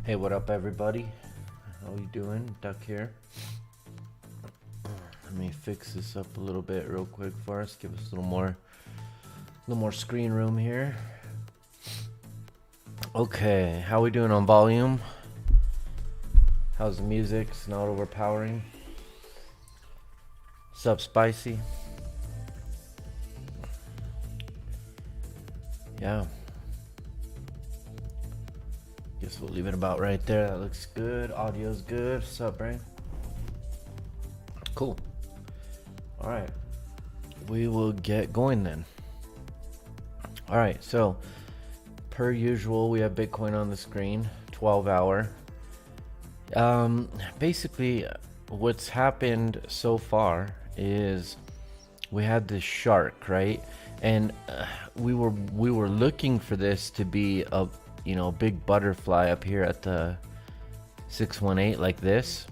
Hey, what up, everybody? How you doing? Duck here. Let me fix this up a little bit real quick for us. Give us a little more screen room here. Okay, how we doing on volume? How's the music? It's not overpowering. Sup, spicy? Yeah. Guess we'll leave it about right there. That looks good. Audio's good. Sup, brain? Cool. All right. We will get going then. All right. So, per usual, we have Bitcoin on the screen. 12-hour. Basically, what's happened so far is we had this shark, right? And we were looking for this to be a big butterfly up here at the 618 like this,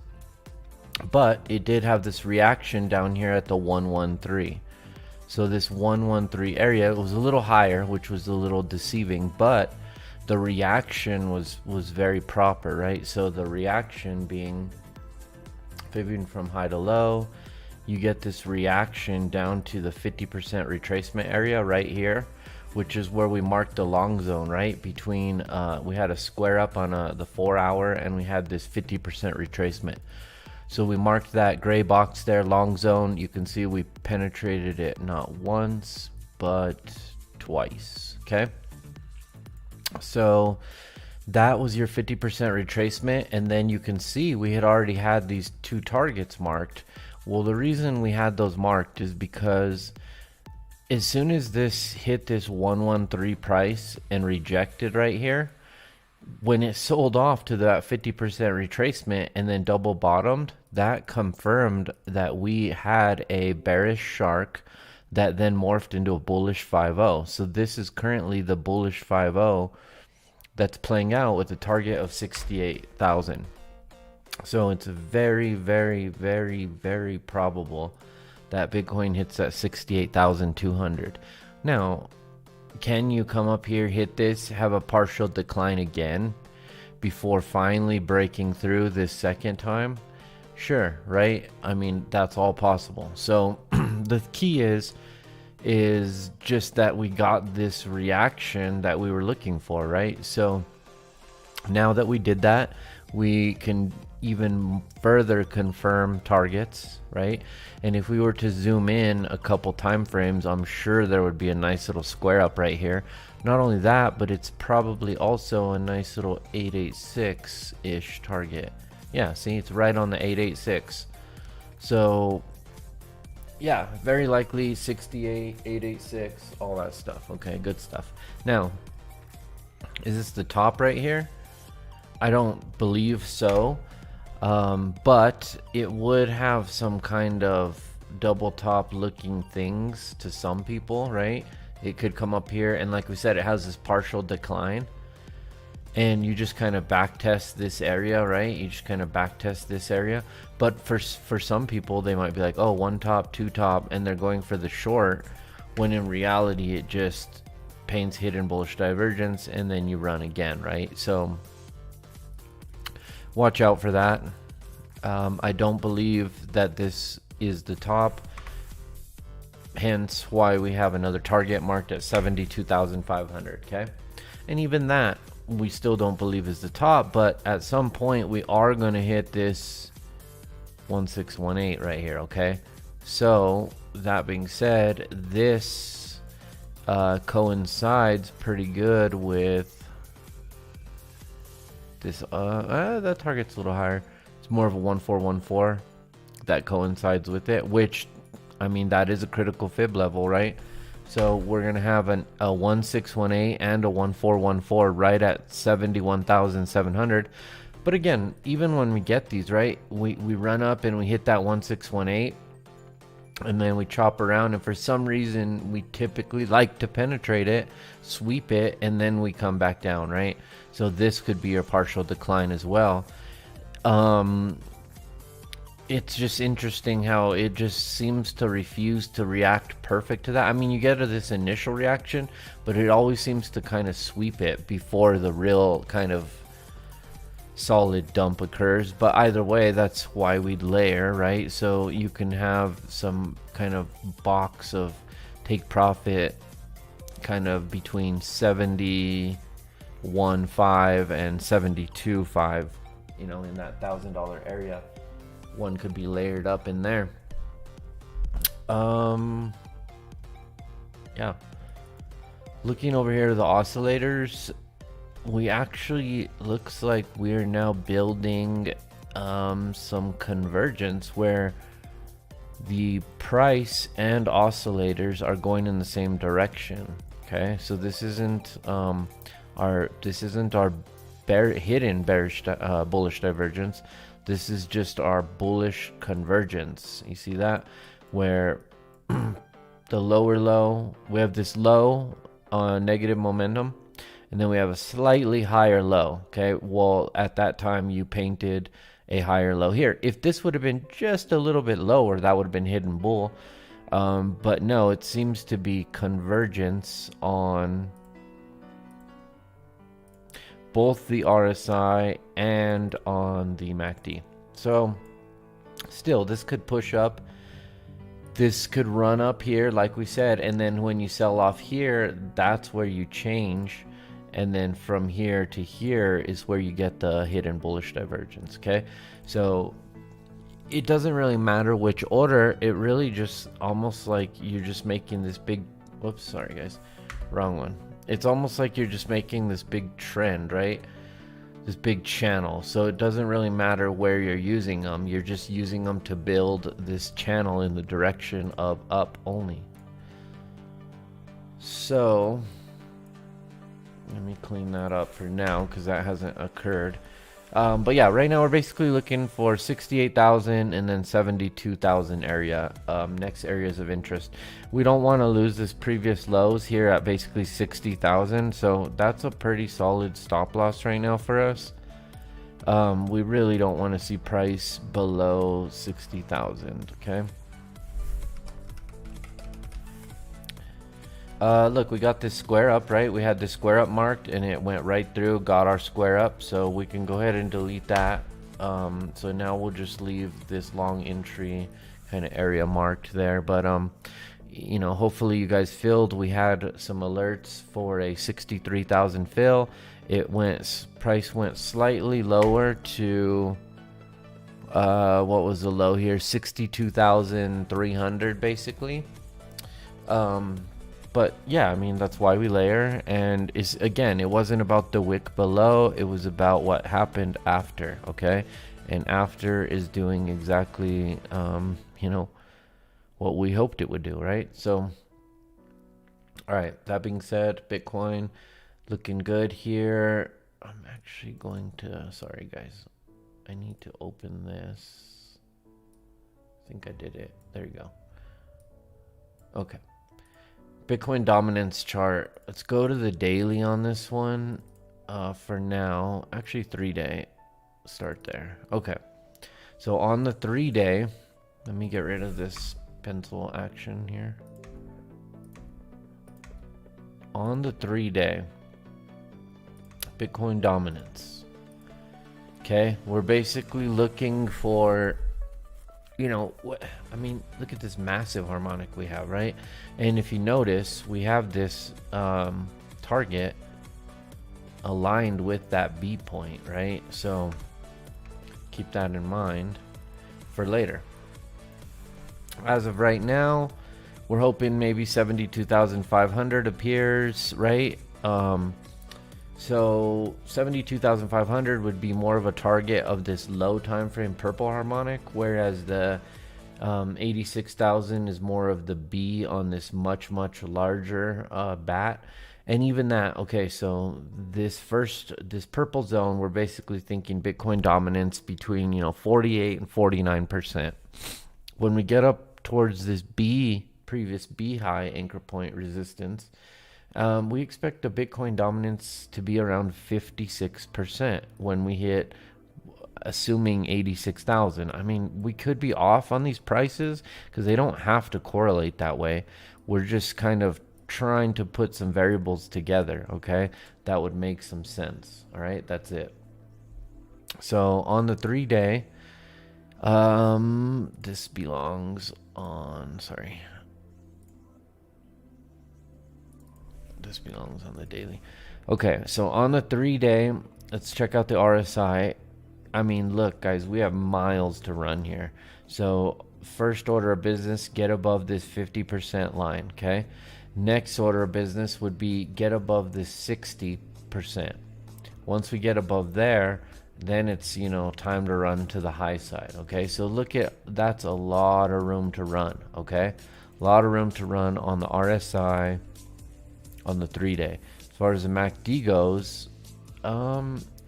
but it did have this reaction down here at the 113. So this 113 area was a little higher, which was a little deceiving, but the reaction was very proper, right? So the reaction being pivoting from high to low, you get this reaction down to the 50% retracement area right here, which is where we marked the long zone, right? Between, we had a square up on the 4-hour and we had this 50% retracement. So we marked that gray box there, long zone. You can see we penetrated it not once, but twice, okay? So that was your 50% retracement. And then you can see we had already had these two targets marked. Well, the reason we had those marked is because as soon as this hit this 113 price and rejected right here, when it sold off to that 50% retracement and then double bottomed, that confirmed that we had a bearish shark that then morphed into a bullish 5-0. So this is currently the bullish 5-0 that's playing out with a target of 68,000. So it's very, very, very, very probable that Bitcoin hits that 68,200. Now, can you come up here, hit this, have a partial decline again before finally breaking through this second time? Sure, right? I mean, that's all possible. So the key is just that we got this reaction that we were looking for, right? So now that we did that, we can even further confirm targets, right? And if we were to zoom in a couple time frames, I'm sure there would be a nice little square up right here. Not only that, but it's probably also a nice little 886-ish target. Yeah, see, it's right on the 886. So yeah, very likely 68, 886, all that stuff. Okay, good stuff. Now, is this the top right here? I don't believe so, but it would have some kind of double top looking things to some people, right? It could come up here, and like we said, it has this partial decline, and you just kind of back test this area, right? You just kind of back test this area. But for some people, they might be like, oh, one top, two top, and they're going for the short, when in reality it just paints hidden bullish divergence, and then you run again, right? So watch out for that. I don't believe that this is the top, hence why we have another target marked at 72,500. Okay, and even that we still don't believe is the top, but at some point we are going to hit this 1618 right here. Okay, so that being said, this coincides pretty good with this. That target's a little higher. It's more of a 1414 that coincides with it, which, I mean, that is a critical fib level, right? So we're gonna have a 1618 and a 1414 right at 71,700. But again, even when we get these, right, we run up and we hit that 1618, and then we chop around, and for some reason we typically like to penetrate it, sweep it, and then we come back down, right? So this could be a partial decline as well. It's just interesting how it just seems to refuse to react perfect to that. I mean, you get this initial reaction, but it always seems to kind of sweep it before the real kind of solid dump occurs. But either way, that's why we'd layer, right? So you can have some kind of box of take profit kind of between 71.5 and 72.5, you know, in that $1,000 area. One could be layered up in there. Yeah. Looking over here to the oscillators, we actually looks like we're now building some convergence where the price and oscillators are going in the same direction. Okay, so this isn't our hidden bearish bullish divergence. This is just our bullish convergence. You see that, where the lower low, we have this low negative momentum, and then we have a slightly higher low. Okay, well, at that time you painted a higher low here. If this would have been just a little bit lower, that would have been hidden bull. But no, it seems to be convergence on both the RSI and on the MACD. So still, this could push up. This could run up here, like we said, and then when you sell off here, that's where you change. And then from here to here is where you get the hidden bullish divergence. Okay, so it doesn't really matter which order. It really just almost like you're just making this big, whoops, sorry guys, wrong one. It's almost like you're just making this big trend, right? This big channel. So it doesn't really matter where you're using them. You're just using them to build this channel in the direction of up only. So let me clean that up for now because that hasn't occurred. But yeah, right now we're basically looking for 68,000 and then 72,000 area, next areas of interest. We don't want to lose this previous lows here at basically 60,000, so that's a pretty solid stop loss right now for us. We really don't want to see price below 60,000. Okay. Look, we got this square up, right? We had this square up marked and it went right through, got our square up, so we can go ahead and delete that. So now we'll just leave this long entry kind of area marked there. But you know, hopefully you guys filled. We had some alerts for a 63,000 fill. It went, price went slightly lower to what was the low here? 62,300 basically. But yeah, I mean, that's why we layer. And is again, it wasn't about the wick below, it was about what happened after. Okay, and after is doing exactly you know, what we hoped it would do, right? So all right, that being said, Bitcoin looking good here. I'm actually going to, sorry guys, I need to open this. I think I did it. There you go. Okay, Bitcoin dominance chart. Let's go to the daily on this one for now. Actually, 3-day. Start there. Okay. So on the 3-day, let me get rid of this pencil action here. On the 3-day, Bitcoin dominance. Okay, we're basically looking for, you know, what I mean, look at this massive harmonic we have, right? And if you notice, we have this target aligned with that B point, right? So keep that in mind for later. As of right now, we're hoping maybe 72,500 appears, right? So 72,500 would be more of a target of this low time frame purple harmonic, whereas the 86,000 is more of the B on this much larger bat. And even that, okay, so this purple zone, we're basically thinking Bitcoin dominance between, you know, 48 and 49%. When we get up towards this previous B high anchor point resistance, we expect the Bitcoin dominance to be around 56% when we hit, assuming 86,000. I mean, we could be off on these prices because they don't have to correlate that way. We're just kind of trying to put some variables together, okay? That would make some sense, all right? That's it. So on the 3-day, this belongs on, sorry. This belongs on the daily. Okay, so on the 3-day, let's check out the RSI. I mean, look, guys, we have miles to run here. So first order of business, get above this 50% line, okay? Next order of business would be get above this 60%. Once we get above there, then it's, you know, time to run to the high side, okay? So look at, that's a lot of room to run, okay? A lot of room to run on the RSI on the 3-day. As far as the MACD goes,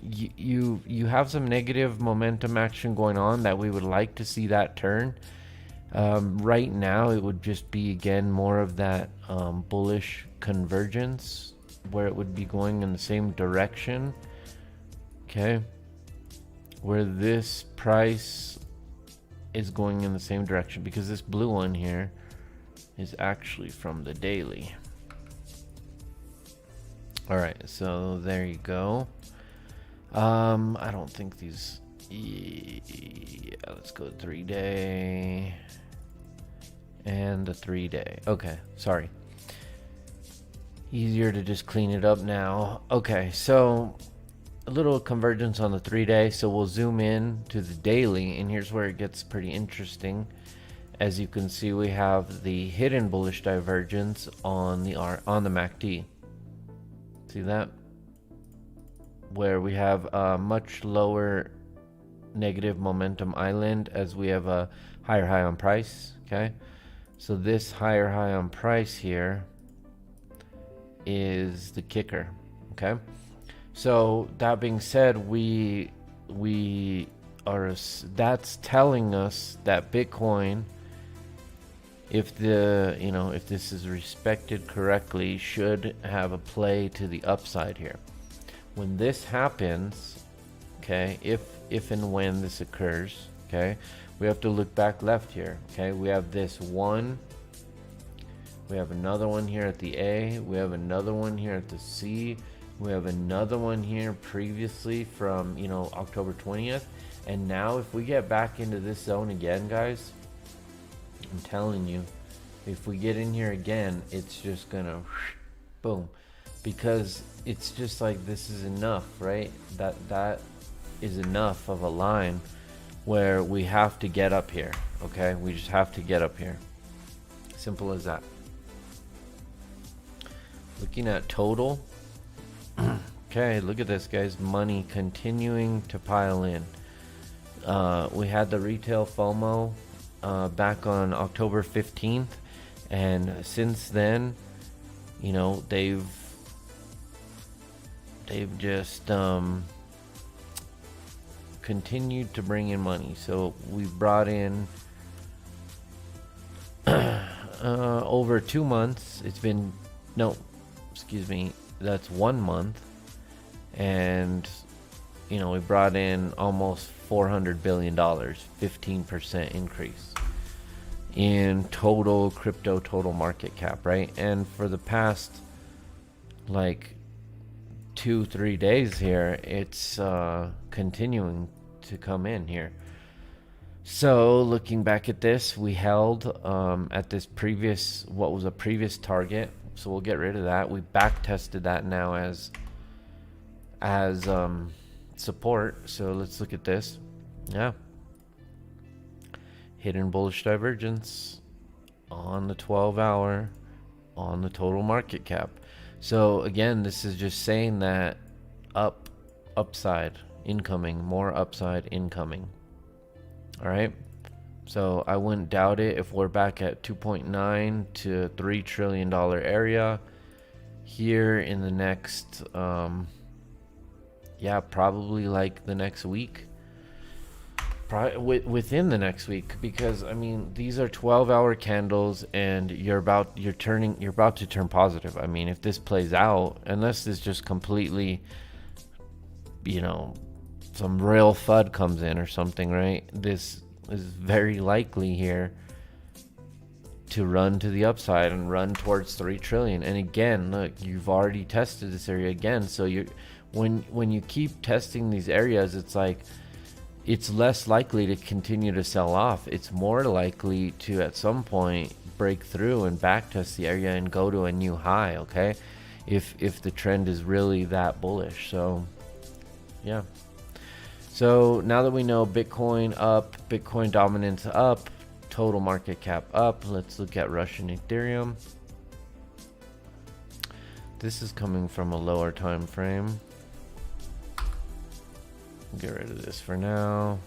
you have some negative momentum action going on that we would like to see that turn. Right now, it would just be, again, more of that bullish convergence where it would be going in the same direction. Okay. Where this price is going in the same direction, because this blue one here is actually from the daily. All right, so there you go. I don't think these, yeah, let's go 3-day and the 3-day. Okay, sorry. Easier to just clean it up now. Okay, so a little convergence on the 3-day. So we'll zoom in to the daily, and here's where it gets pretty interesting. As you can see, we have the hidden bullish divergence on the MACD. See that? Where we have a much lower negative momentum island as we have a higher high on price. Okay, so this higher high on price here is the kicker. Okay, so that being said, we are, that's telling us that Bitcoin, if the, you know, if this is respected correctly, should have a play to the upside here. When this happens, okay, if and when this occurs, okay, we have to look back left here. Okay, we have this one, we have another one here at the A, we have another one here at the C, we have another one here previously from, you know, October 20th, and now if we get back into this zone again, guys, I'm telling you, if we get in here again, it's just gonna boom, because it's just like, this is enough, right? That is enough of a line where we have to get up here. Okay, we just have to get up here. Simple as that. Looking at total. Okay, look at this, guys. Money continuing to pile in. We had the retail FOMO back on October 15th, and since then, you know, they've just continued to bring in money. So we brought in over 2 months. It's been, no, excuse me, that's 1 month, and you know, we brought in almost $400 billion, 15% increase in total crypto total market cap, right? And for the past like 2-3 days here, it's continuing to come in here. So looking back at this, we held at this previous, what was a previous target, so we'll get rid of that. We back tested that now as support. So let's look at this. Yeah, hidden bullish divergence on the 12-hour on the total market cap. So again, this is just saying that upside incoming, more upside incoming. All right, so I wouldn't doubt it if we're back at 2.9 to $3 trillion area here in the next yeah, probably like the next week, within the next week, because I mean, these are 12-hour candles, and you're about to turn positive. I mean, if this plays out, unless this just completely, you know, some real FUD comes in or something, right? This is very likely here to run to the upside and run towards 3 trillion. And again, look, you've already tested this area again, so you're when you keep testing these areas, it's like, it's less likely to continue to sell off. It's more likely to at some point break through and backtest the area and go to a new high, okay? If the trend is really that bullish. So yeah. So now that we know Bitcoin up, Bitcoin dominance up, total market cap up, let's look at Russian Ethereum. This is coming from a lower time frame. Get rid of this for now.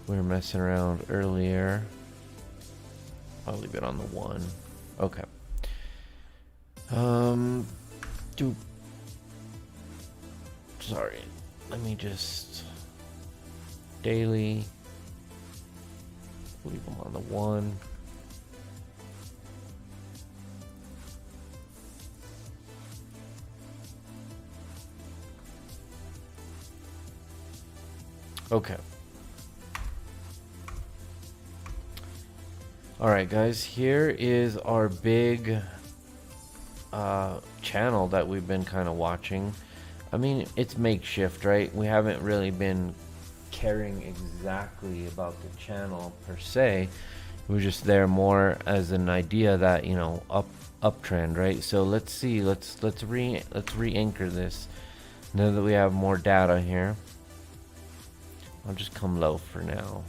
We were messing around earlier. I'll leave it on the 1. Okay. Sorry. Let me just daily. Leave them on the 1. Okay. Alright guys, here is our big channel that we've been kind of watching. I mean, it's makeshift, right? We haven't really been caring exactly about the channel per se. We're just there more as an idea that, you know, uptrend, right? So let's see, let's re-anchor this now that we have more data here. I'll just come low for now.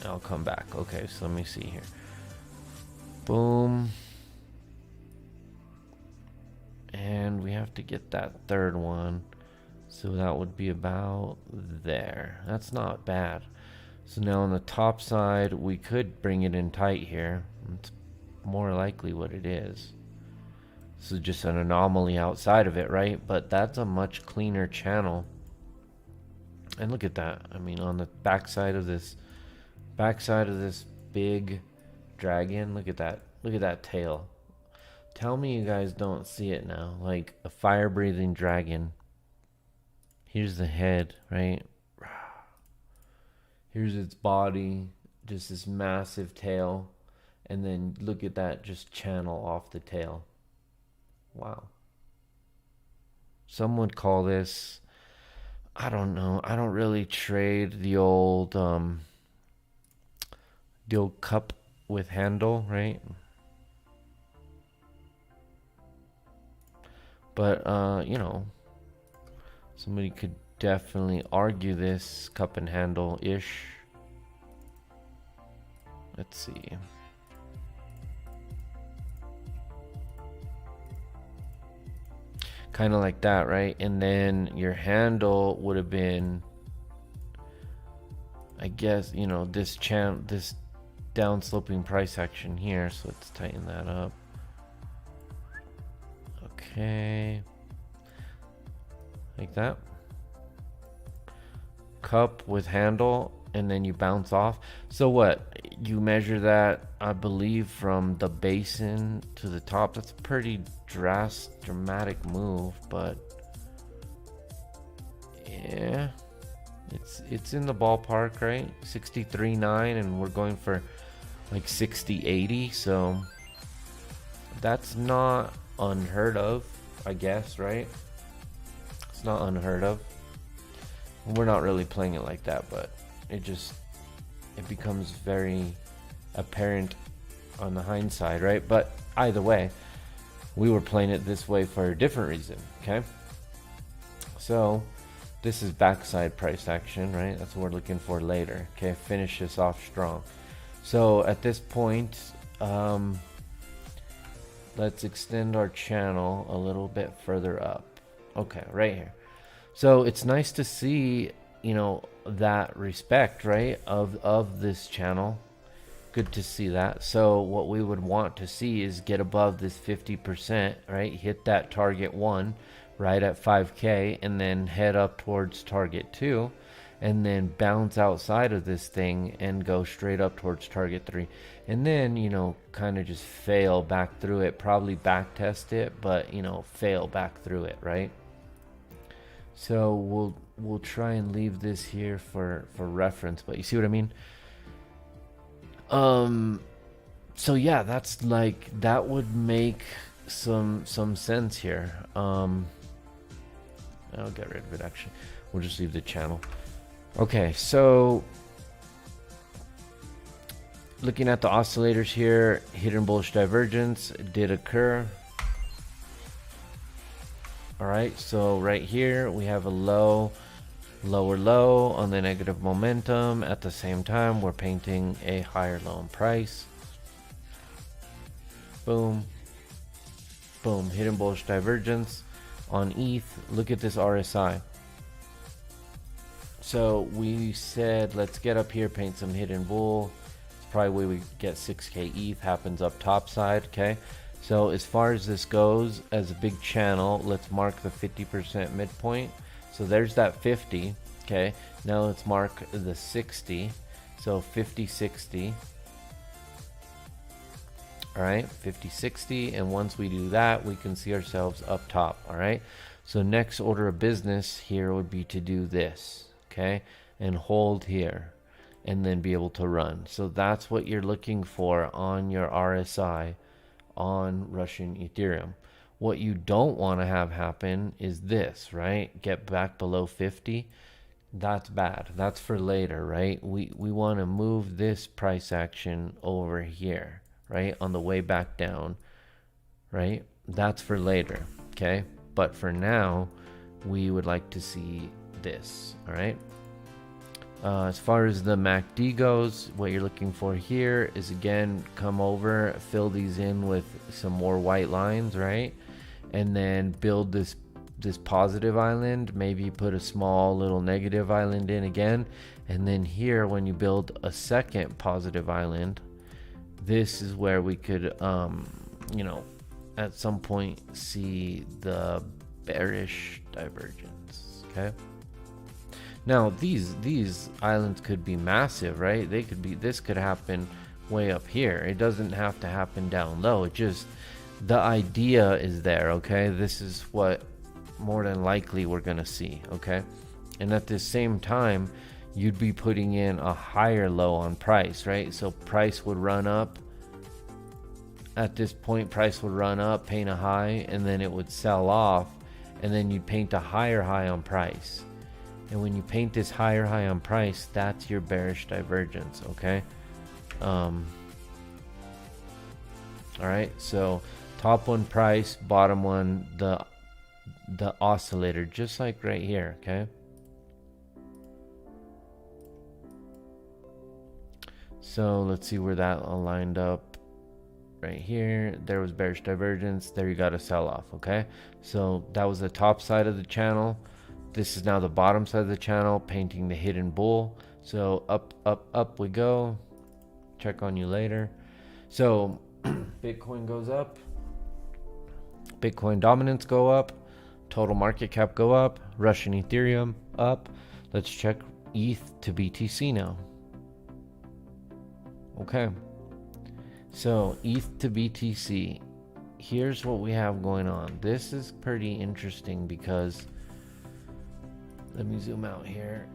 I'll come back. Okay, so let me see here. Boom. And we have to get that third one. So that would be about there. That's not bad. So now on the top side, we could bring it in tight here. It's more likely what it is. This is just an anomaly outside of it, right? But that's a much cleaner channel. And look at that. I mean, on the backside of this big dragon, look at that. Look at that tail. Tell me you guys don't see it now. Like a fire-breathing dragon. Here's the head, right? Here's its body, just this massive tail. And then look at that, just channel off the tail. Wow. Some would call this, I don't know. I don't really trade the old cup with handle, right? But you know, somebody could definitely argue this cup and handle ish. Let's see. Kind of like that, right? And then your handle would have been, I guess, you know, this down sloping price action here. So let's tighten that up. Okay, like that. Cup with handle, and then you bounce off. So what, you measure that, I believe, from the basin to the top. That's a pretty dramatic move, but yeah, it's in the ballpark, right? 63.9, and we're going for like 60.80, so that's not unheard of, I guess, right? It's not unheard of. We're not really playing it like that, but it becomes very apparent on the hindsight, right? But either way, we were playing it this way for a different reason, okay? So this is backside price action, right? That's what we're looking for later, okay? Finish this off strong. So at this point, let's extend our channel a little bit further up. Okay, right here. So it's nice to see, you know, that respect, right, of this channel. Good to see that. So what we would want to see is get above this 50%, right? Hit that target 1 right at 5K, and then head up towards target 2, and then bounce outside of this thing and go straight up towards target 3. And then, you know, kind of just fail back through it, probably back test it, but, you know, fail back through it, right? So we'll try and leave this here for reference, but you see what I mean? So yeah, that's like, that would make some sense here. I'll get rid of it actually. We'll just leave the channel. Okay, so looking at the oscillators here, hidden bullish divergence did occur. All right, so right here we have a low, lower low on the negative momentum. At the same time, we're painting a higher low in price. Boom, boom, hidden bullish divergence on ETH. Look at this RSI. So we said, let's get up here, paint some hidden bull. It's probably where we get 6K ETH, happens up top side, okay? So as far as this goes, as a big channel, let's mark the 50% midpoint. So there's that 50, okay? Now let's mark the 60. So 50, 60. All right, 50, 60. And once we do that, we can see ourselves up top, all right? So next order of business here would be to do this, okay? And hold here and then be able to run. So that's what you're looking for on your RSI on Russian Ethereum. What you don't want to have happen is this, right? Get back below 50. That's bad. That's for later, right? We want to move this price action over here, right? On the way back down, right? That's for later, okay? But for now, we would like to see this, all right? As far as the MACD goes, what you're looking for here is, again, come over, fill these in with some more white lines, right? And then build this positive island, maybe put a small little negative island in again. And then here, when you build a second positive island, this is where we could, you know, at some point see the bearish divergence, okay? Now these islands could be massive, right? They could be, this could happen way up here. It doesn't have to happen down low. It just, the idea is there, okay? This is what more than likely we're gonna see, okay? And at the same time, you'd be putting in a higher low on price, right? So price would run up. At this point, price would run up, paint a high, and then it would sell off, and then you'd paint a higher high on price. And when you paint this higher high on price, that's your bearish divergence, okay? All right, so top one price, bottom one the oscillator, just like right here, okay? So let's see where that aligned up. Right here, there was bearish divergence. There you got a sell off, okay? So that was the top side of the channel. This is now the bottom side of the channel, painting the hidden bull. So up, up, up we go. Check on you later. So Bitcoin goes up. Bitcoin dominance go up. Total market cap go up. Russian Ethereum up. Let's check ETH to BTC now. Okay. So ETH to BTC. Here's what we have going on. This is pretty interesting because, let me zoom out here.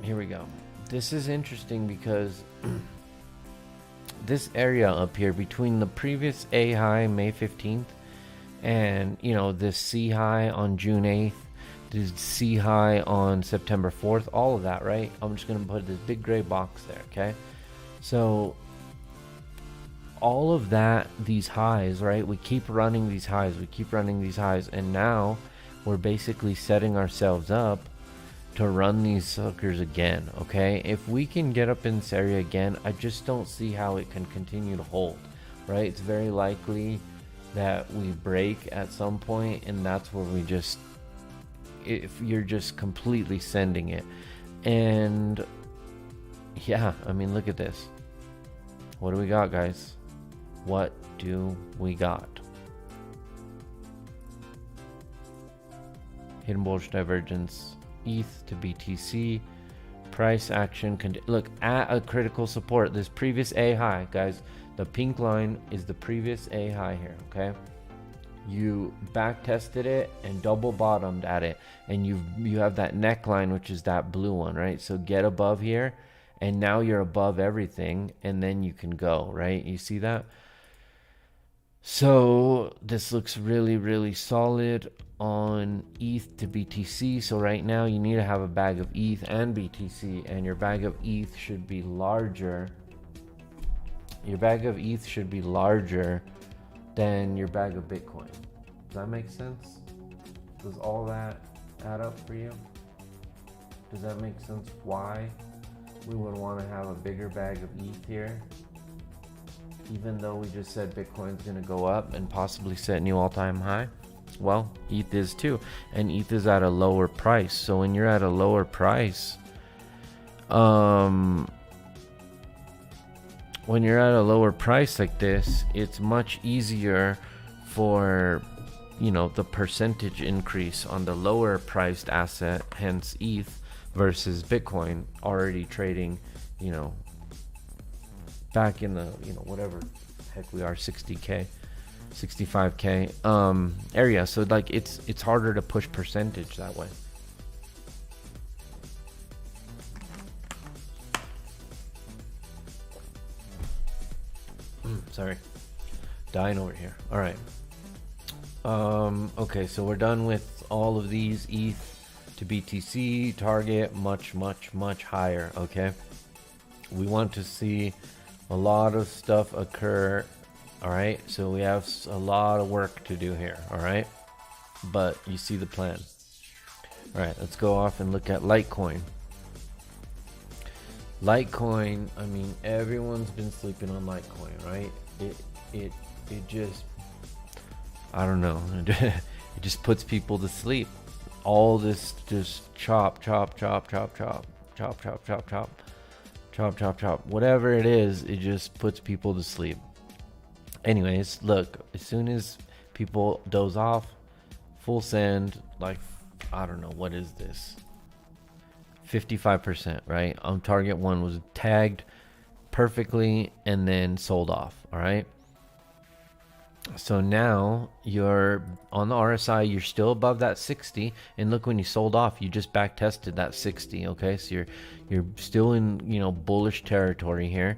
Here we go. This is interesting because this area up here between the previous A high May 15th and, you know, this C high on June 8th, this C high on September 4th, all of that, right? I'm just going to put this big gray box there, okay? So all of that, these highs, right? We keep running these highs, we keep running these highs, and now we're basically setting ourselves up to run these suckers again, okay? If we can get up in this area again, I just don't see how it can continue to hold, right? It's very likely that we break at some point, and that's where we just, if you're just completely sending it. And yeah, I mean, look at this. What do we got, guys? What do we got? Hidden bullish divergence, ETH to BTC, price action. Look at a critical support. This previous A high, guys. The pink line is the previous A high here. Okay, you back tested it and double bottomed at it, and you have that neckline, which is that blue one, right? So get above here, and now you're above everything, and then you can go, right? You see that? So this looks really, really solid on ETH to BTC. So right now you need to have a bag of ETH and BTC, and your bag of ETH should be larger. Your bag of ETH should be larger than your bag of Bitcoin. Does that make sense? Does all that add up for you? Does that make sense why we would want to have a bigger bag of ETH here? Even though we just said Bitcoin's going to go up and possibly set new all-time high? Well, ETH is too. And ETH is at a lower price. So when you're at a lower price, when you're at a lower price like this, it's much easier for, you know, the percentage increase on the lower priced asset, hence ETH, versus Bitcoin already trading, you know, back in the, you know, whatever heck we are, 60k, 65k area. So like it's harder to push percentage that way. Sorry, dying over here. All right. Okay, so we're done with all of these. ETH to BTC target much higher. Okay, we want to see a lot of stuff occur. All right, so we have a lot of work to do here. All right, but you see the plan. All right, let's go off and look at Litecoin. Litecoin, I mean, everyone's been sleeping on Litecoin, right? It just, I don't know, it just puts people to sleep. All this just chop, whatever it is, it just puts people to sleep. Anyways, look, as soon as people doze off, full send, like, I don't know, what is this? 55%, right? On target one was tagged perfectly and then sold off. All right. So now you're on the RSI, you're still above that 60, and look, when you sold off, you just back tested that 60. Okay, so you're still in, you know, bullish territory here.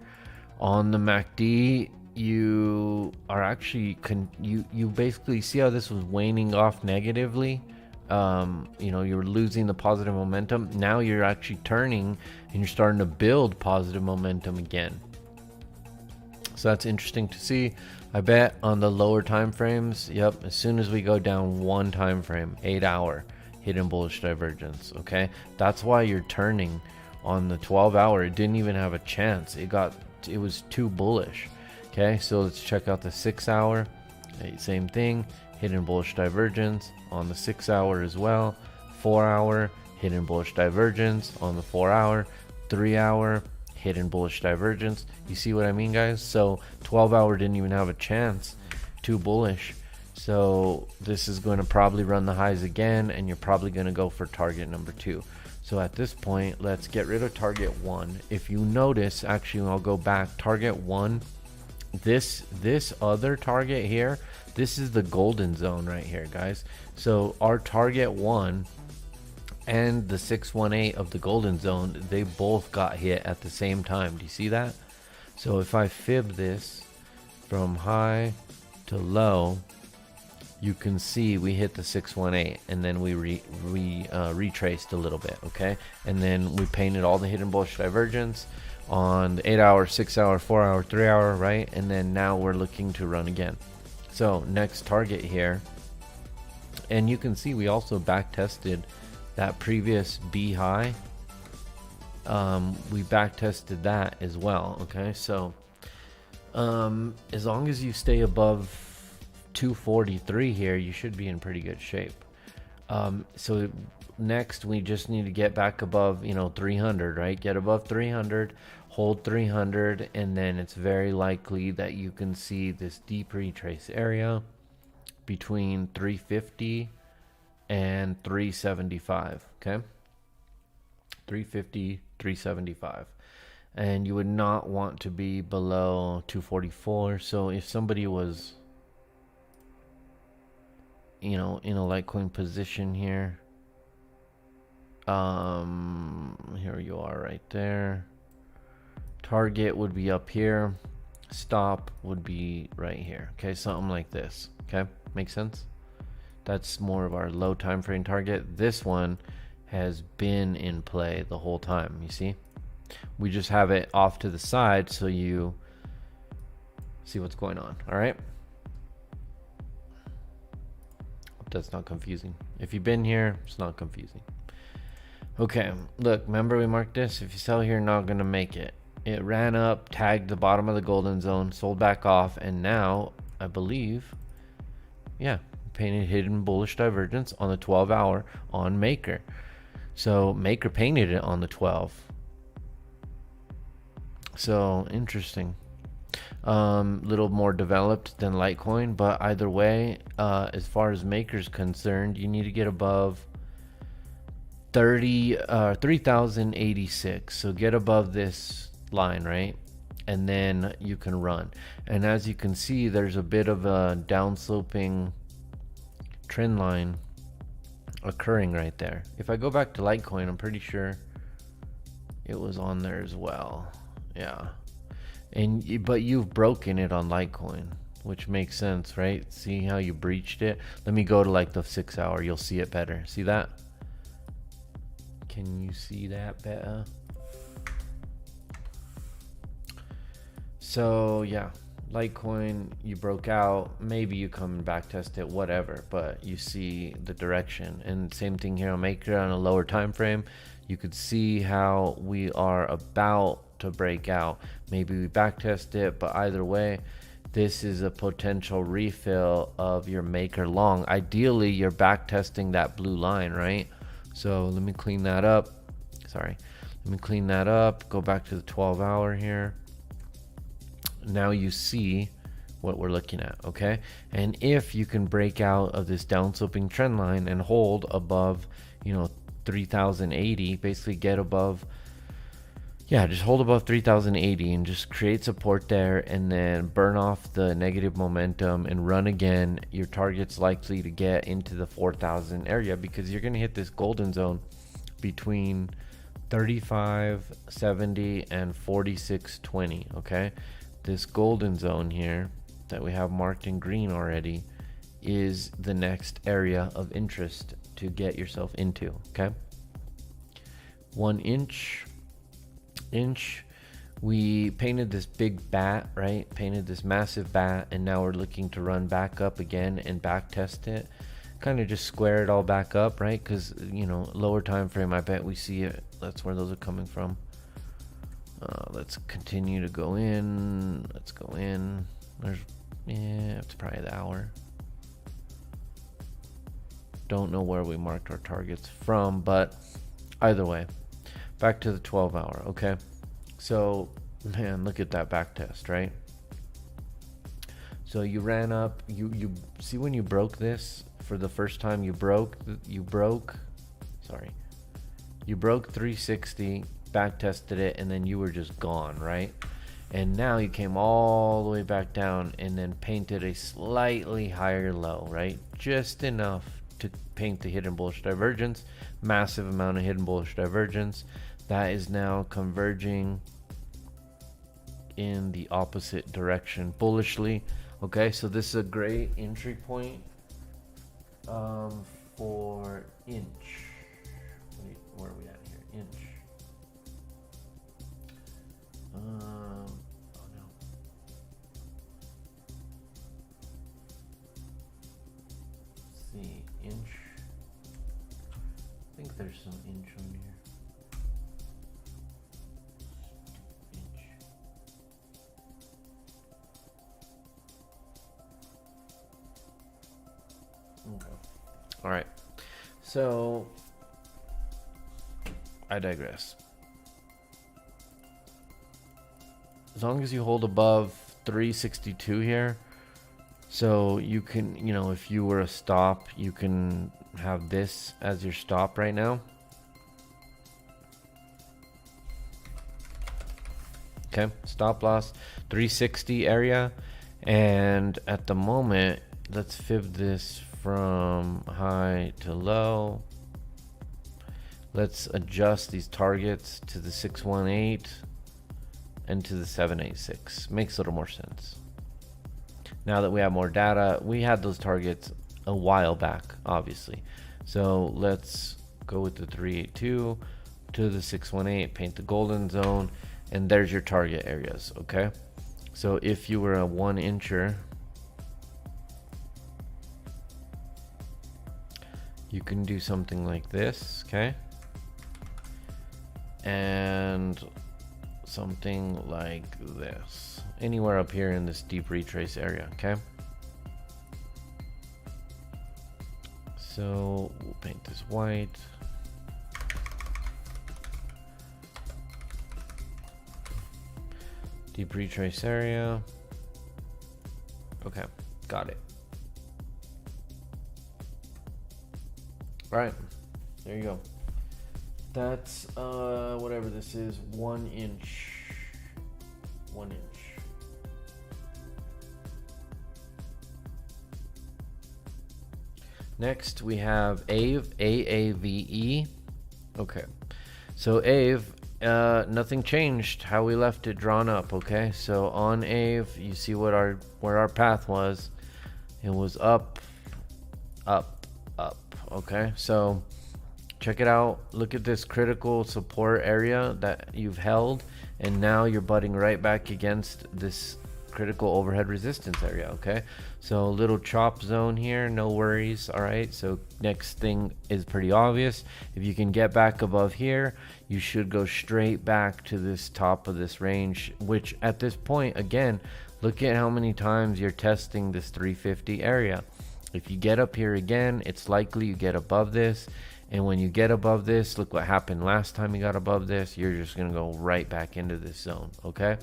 On the MACD, you are actually you basically see how this was waning off negatively. You know, you're losing the positive momentum. Now you're actually turning and you're starting to build positive momentum again. So that's interesting to see. I bet on the lower time frames, yep, as soon as we go down one time frame, 8 hour, hidden bullish divergence. Okay, that's why you're turning. On the 12 hour, it didn't even have a chance. It was too bullish. Okay, so let's check out the 6 hour. Same thing, hidden bullish divergence on the 6 hour as well. 4 hour, hidden bullish divergence on the 4 hour. 3 hour, hidden bullish divergence. You see what I mean, guys? So 12 hour didn't even have a chance. Too bullish. So this is going to probably run the highs again, and you're probably going to go for target number 2. So at this point, let's get rid of target 1. If you notice, actually, I'll go back. Target 1, this other target here, this is the golden zone right here, guys. So our target 1 and the 618 of the golden zone, they both got hit at the same time. Do you see that? So if I fib this from high to low, you can see we hit the 618, and then we retraced a little bit. Okay, and then we painted all the hidden bullish divergence on the 8 hour, 6 hour, 4 hour, 3 hour, right? And then now we're looking to run again. So next target here, and you can see we also back tested that previous B high. We back tested that as well. Okay, so as long as you stay above 243 here, you should be in pretty good shape. So next we just need to get back above, you know, 300, right? Get above 300, hold 300, and then it's very likely that you can see this deep retrace area between 350 and 375. Okay, 350, 375, and you would not want to be below 244. So if somebody was, you know, in a Litecoin position here, here you are right there. Target would be up here. Stop would be right here. Okay, something like this. Okay, makes sense. That's more of our low time frame target. This one has been in play the whole time. You see, we just have it off to the side so you see what's going on. All right, hope that's not confusing. If you've been here, it's not confusing. Okay, look, remember we marked this? If you sell here, not gonna make it. It ran up, tagged the bottom of the golden zone, sold back off, and now I believe, yeah, painted hidden bullish divergence on the 12-hour on Maker. So Maker painted it on the 12. So interesting. Little more developed than Litecoin, but either way, as far as Maker's concerned, you need to get above 3086. So get above this line, right? And then you can run. And as you can see, there's a bit of a downsloping trend line occurring right there. If I go back to Litecoin, I'm pretty sure it was on there as well. Yeah. But you've broken it on Litecoin, which makes sense, right? See how you breached it? Let me go to like the 6 hour. You'll see it better. See that? Can you see that better? So yeah, Litecoin, you broke out. Maybe you come and back test it, whatever. But you see the direction. And same thing here on Maker on a lower time frame. You could see how we are about to break out. Maybe we back test it, but either way, this is a potential refill of your Maker long. Ideally, you're back testing that blue line, right? So let me clean that up. Sorry. Let me clean that up. Go back to the 12-hour here. Now you see what we're looking at, okay? And if you can break out of this downsloping trend line and hold above, 3080, basically get above, just hold above 3080 and just create support there and then burn off the negative momentum and run again. Your target's likely to get into the 4000 area because you're going to hit this golden zone between 3570 and 4620, okay? This golden zone here that we have marked in green already is the next area of interest to get yourself into, okay? 1 inch, we painted this big bat, right? Painted this massive bat, and now we're looking to run back up again and back test it. Kind of just square it all back up, right? Because, lower time frame, I bet we see it. That's where those are coming from. Let's continue to go in. Let's go in. It's probably the hour. Don't know where we marked our targets from, but either way, back to the 12-hour, okay? So, man, look at that back test, right? So you ran up, you see when you broke this for the first time, you broke 360, back tested it, and then you were just gone, right? And now you came all the way back down and then painted a slightly higher low, right? Just enough to paint the hidden bullish divergence, massive amount of hidden bullish divergence. That is now converging in the opposite direction bullishly. Okay, so this is a great entry point for inch. Wait, where are we at here? Inch. Oh no. Let's see, inch. I think there's some inch on here. Okay. All right. So I digress. As long as you hold above 362 here, so you can, if you were a stop, you can have this as your stop right now. Okay, stop loss 360 area, and at the moment, let's fib this from high to low. Let's adjust these targets to the 618, and to the 786. Makes a little more sense. Now that we have more data, we had those targets a while back, obviously. So let's go with the 382 to the 618, paint the golden zone, and there's your target areas, okay? So if you were a 1-incher, you can do something like this, okay? And something like this. Anywhere up here in this deep retrace area, okay? So we'll paint this white. Deep retrace area. Okay, got it. All right, there you go. That's whatever this is, 1 inch. 1 inch. Next we have AVE, AAVE. Okay, so AVE, nothing changed how we left it drawn up. Okay, so on AVE, you see what where our path was. It was up, up, up. Okay, so check it out. Look at this critical support area that you've held, and now you're butting right back against this critical overhead resistance area. Okay, so little chop zone here, no worries. All right, so next thing is pretty obvious. If you can get back above here, you should go straight back to this top of this range, which at this point, again, look at how many times you're testing this 350 area. If you get up here again, it's likely you get above this. And when you get above this, look what happened last time you got above this. You're just going to go right back into this zone, okay?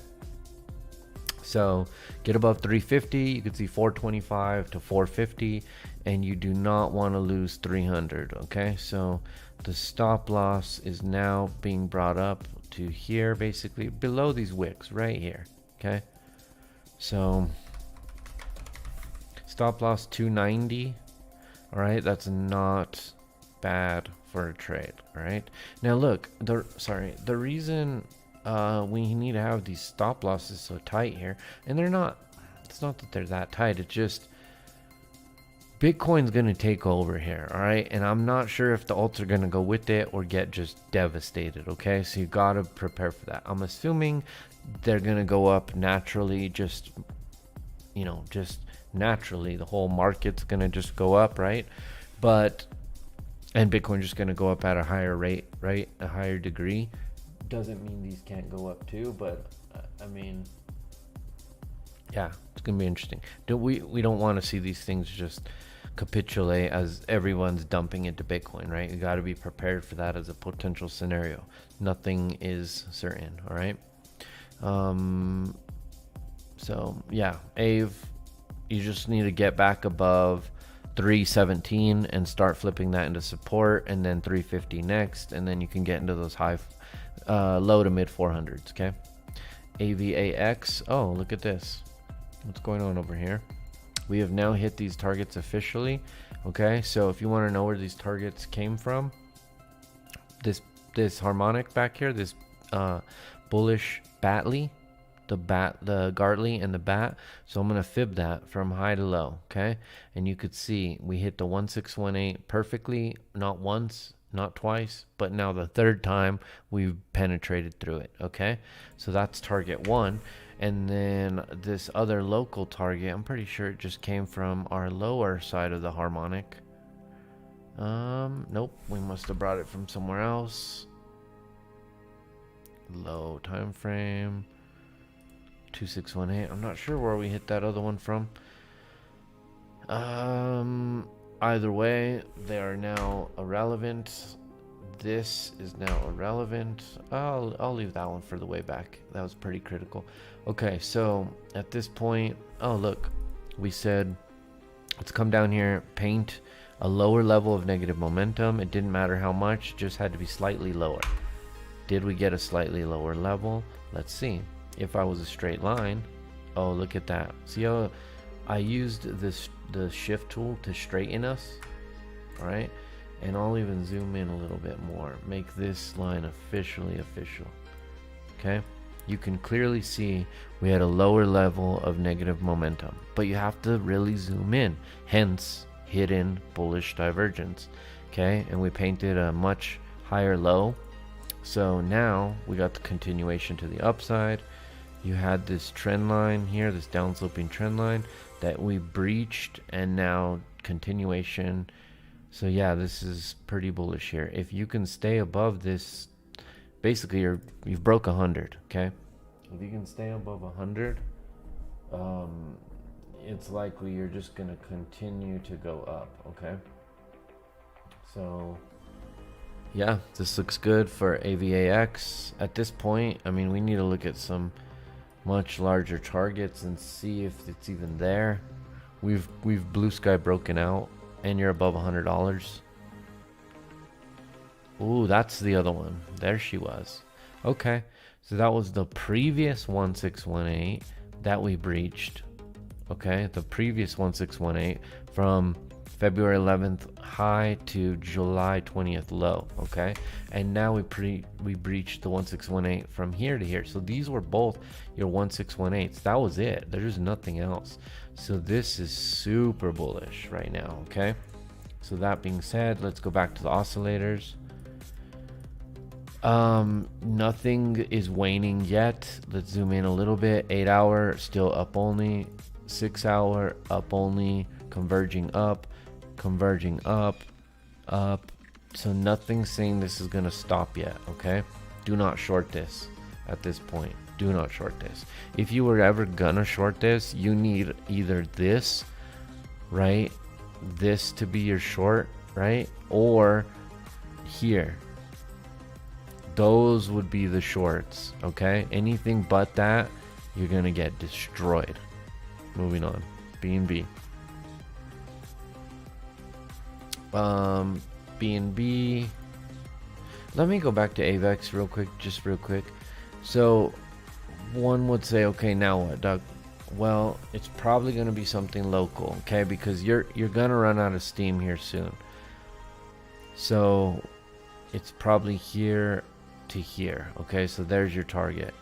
So get above 350. You can see 425 to 450. And you do not want to lose 300, okay? So the stop loss is now being brought up to here, basically below these wicks right here, okay? So stop loss 290. All right, that's not bad for a trade. All right, now look, the reason we need to have these stop losses so tight here, and they're not, it's not that they're that tight, it's just Bitcoin's gonna take over here. All right, and I'm not sure if the alts are gonna go with it or get just devastated. Okay, so you gotta prepare for that. I'm assuming they're gonna go up naturally, just, you know, just naturally. The whole market's gonna just go up, right? And Bitcoin just gonna go up at a higher rate, right? A higher degree. Doesn't mean these can't go up too, but I mean, yeah, it's gonna be interesting. We don't want to see these things just capitulate as everyone's dumping into Bitcoin, right? You got to be prepared for that as a potential scenario. Nothing is certain. All right. So yeah, AVE, you just need to get back above 317 and start flipping that into support, and then 350 next, and then you can get into those high low to mid 400s. Okay, AVAX. Oh, look at this. What's going on over here? We have now hit these targets officially. Okay, so if you want to know where these targets came from, this harmonic back here, this bullish Batley, the Gartley and the bat. So I'm gonna fib that from high to low. Okay, and you could see we hit the 1618 perfectly, not once, not twice, but now the third time we've penetrated through it. Okay, so that's target one. And then this other local target, I'm pretty sure it just came from our lower side of the harmonic. Nope, we must have brought it from somewhere else. Low time frame 2618. I'm not sure where we hit that other one from. Either way, they are now irrelevant. This is now irrelevant. I'll leave that one for the way back. That was pretty critical. Okay, so at this point, oh look, we said let's come down here, paint a lower level of negative momentum. It didn't matter how much, just had to be slightly lower. Did we get a slightly lower level? Let's see. If I was a straight line, oh look at that. See how I used the shift tool to straighten us? All right. And I'll even zoom in a little bit more. Make this line officially official. Okay. you can clearly see we had a lower level of negative momentum, but you have to really zoom in, hence hidden bullish divergence. Okay, and we painted a much higher low. So now we got the continuation to the upside. You had this trend line here, this downsloping trend line that we breached, and now continuation. So yeah, this is pretty bullish here. If you can stay above this, basically you've broke 100. Okay, if you can stay above 100, it's likely you're just gonna continue to go up. Okay, so yeah, this looks good for AVAX at this point. I mean, we need to look at some much larger targets and see if it's even there. We've blue sky broken out, and you're above $100. Ooh, that's the other one. There she was. Okay, so that was the previous 1618 that we breached. Okay, the previous 1618 from February 11th high to July 20th low. Okay, and now we breached the 1618 from here to here. So these were both your 1618s. That was it. There's nothing else. So this is super bullish right now. Okay, so that being said, let's go back to the oscillators. Nothing is waning yet. Let's zoom in a little bit. 8 hour still up only, 6 hour up only, converging up, up. So nothing's saying this is gonna stop yet. Okay, do not short this at this point. Do not short this. If you were ever gonna short this, you need either this, right, this to be your short, right, or here. Those would be the shorts. Okay, anything but that, you're gonna get destroyed. Moving on. BNB. BNB. Let me go back to AVAX real quick, just real quick. So one would say, okay, now what, Doug? Well, it's probably gonna be something local, okay, because you're gonna run out of steam here soon. So it's probably here to here. Okay, so there's your target,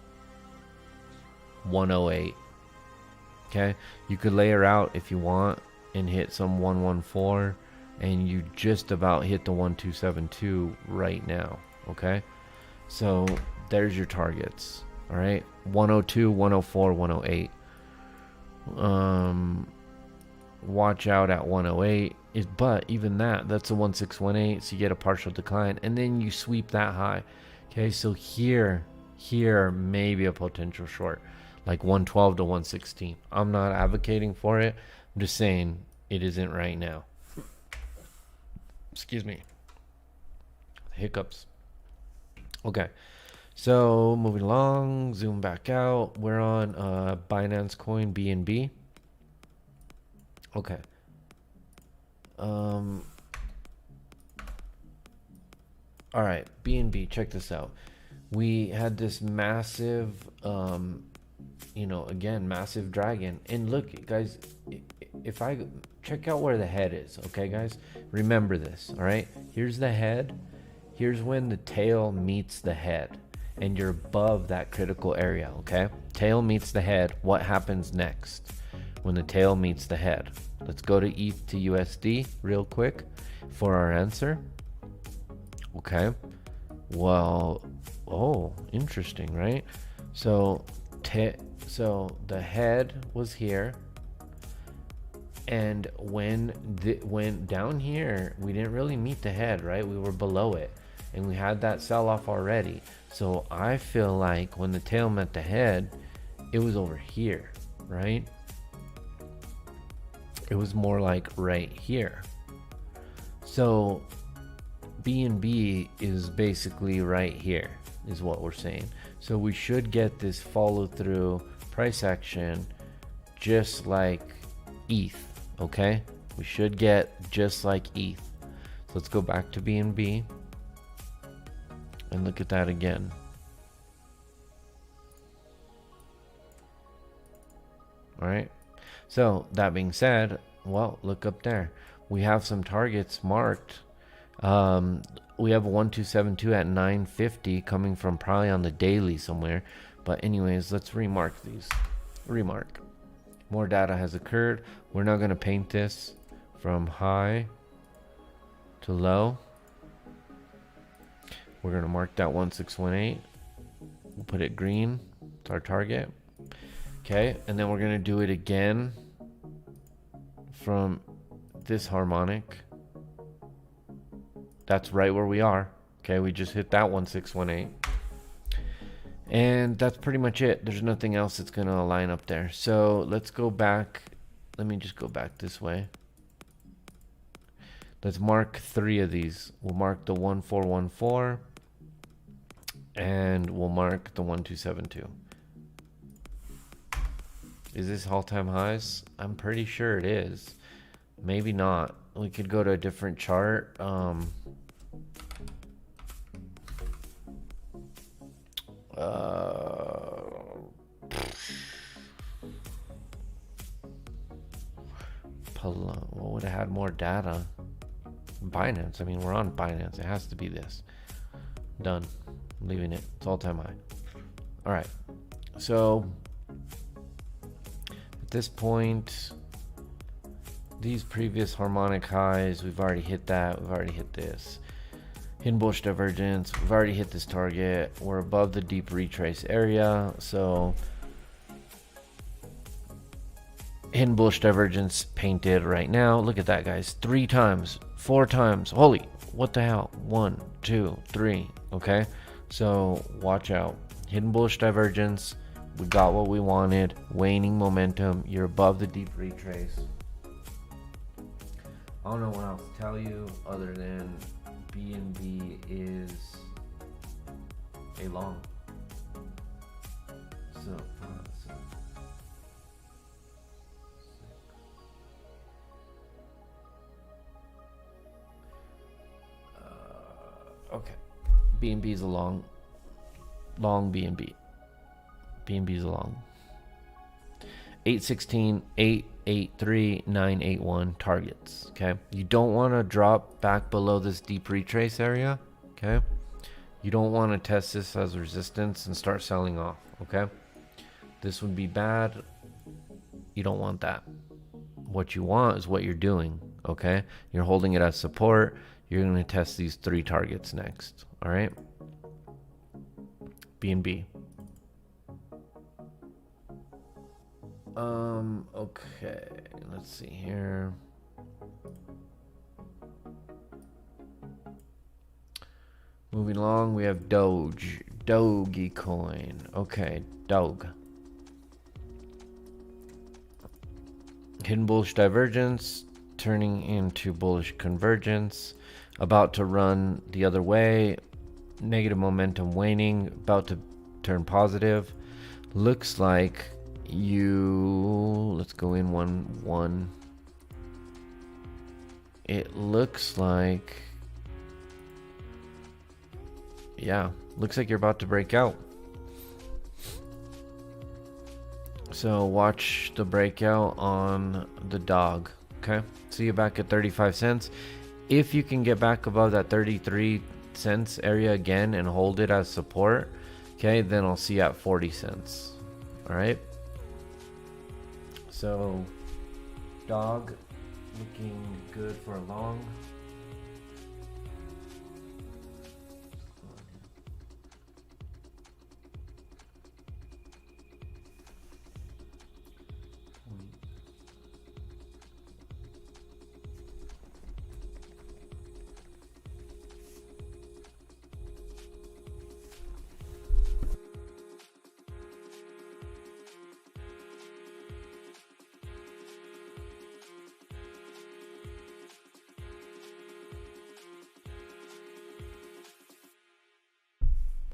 108. Okay, you could layer out if you want and hit some 114, and you just about hit the 1272 right now. Okay, so there's your targets. All right, 102, 104, 108. Watch out at 108. But even that's a 1618, so you get a partial decline, and then you sweep that high. Okay, so here maybe a potential short, like 112 to 116. I'm not advocating for it. I'm just saying it isn't right now. Excuse me. Hiccups. Okay, so moving along, zoom back out. We're on Binance Coin BNB. Okay. All right, BNB, check this out. We had this massive, again, massive dragon. And look, guys, if I check out where the head is, okay, guys, remember this, all right? Here's the head. Here's when the tail meets the head, and you're above that critical area, okay? Tail meets the head. What happens next when the tail meets the head? Let's go to ETH to USD real quick for our answer. Okay, well, oh, interesting, right? So the head was here, and when down here, we didn't really meet the head, right? We were below it, and we had that sell off already. So I feel like when the tail met the head, it was over here, right? It was more like right here. So BNB is basically right here is what we're saying. So we should get this follow through price action just like ETH. Okay, we should get just like ETH. So let's go back to BNB and look at that again. All right, so that being said, well, look up there, we have some targets marked. We have a 1272 at 950 coming from probably on the daily somewhere, But anyways, let's remark these. Remark. More data has occurred. We're now going to paint this from high to low. We're going to mark that 1618. We'll put it green. It's our target. Okay, and then we're going to do it again from this harmonic. That's right where we are. Okay, we just hit that 1618. And that's pretty much it. There's nothing else that's going to line up there. So let's go back. Let me just go back this way. Let's mark 3 of these. We'll mark the 1414 and we'll mark the 1272. Is this all-time highs? I'm pretty sure it is. Maybe not. We could go to a different chart. What would have had more data? Binance. I mean, we're on Binance. It has to be this. Done. I'm leaving it. It's all-time high. All right. So at this point, these previous harmonic highs, we've already hit that. We've already hit this. Hidden bullish divergence. We've already hit this target. We're above the deep retrace area. So hidden bullish divergence painted right now. Look at that, guys. 3 times, 4 times. Holy, what the hell? 1, 2, 3. Okay, so watch out. Hidden bullish divergence. We got what we wanted. Waning momentum. You're above the deep retrace. I don't know what else to tell you other than BNB is a long. So okay, BNB is a long BNB. BNB is a long. 816, 883, 981 targets. Okay, you don't want to drop back below this deep retrace area. Okay, you don't want to test this as resistance and start selling off. Okay, this would be bad. You don't want that. What you want is what you're doing. Okay, you're holding it as support. You're going to test these 3 targets next. All right, BNB. Okay, let's see here. Moving along, we have Dogecoin. Okay, Doge. Hidden bullish divergence turning into bullish convergence. About to run the other way. Negative momentum waning. About to turn positive. Looks like let's go in 1-1. It looks like, yeah, looks like you're about to break out. So watch the breakout on the dog. Okay, see you back at 35 cents. If you can get back above that 33 cents area again and hold it as support, okay, then I'll see you at 40 cents. All right, so dog looking good for a long.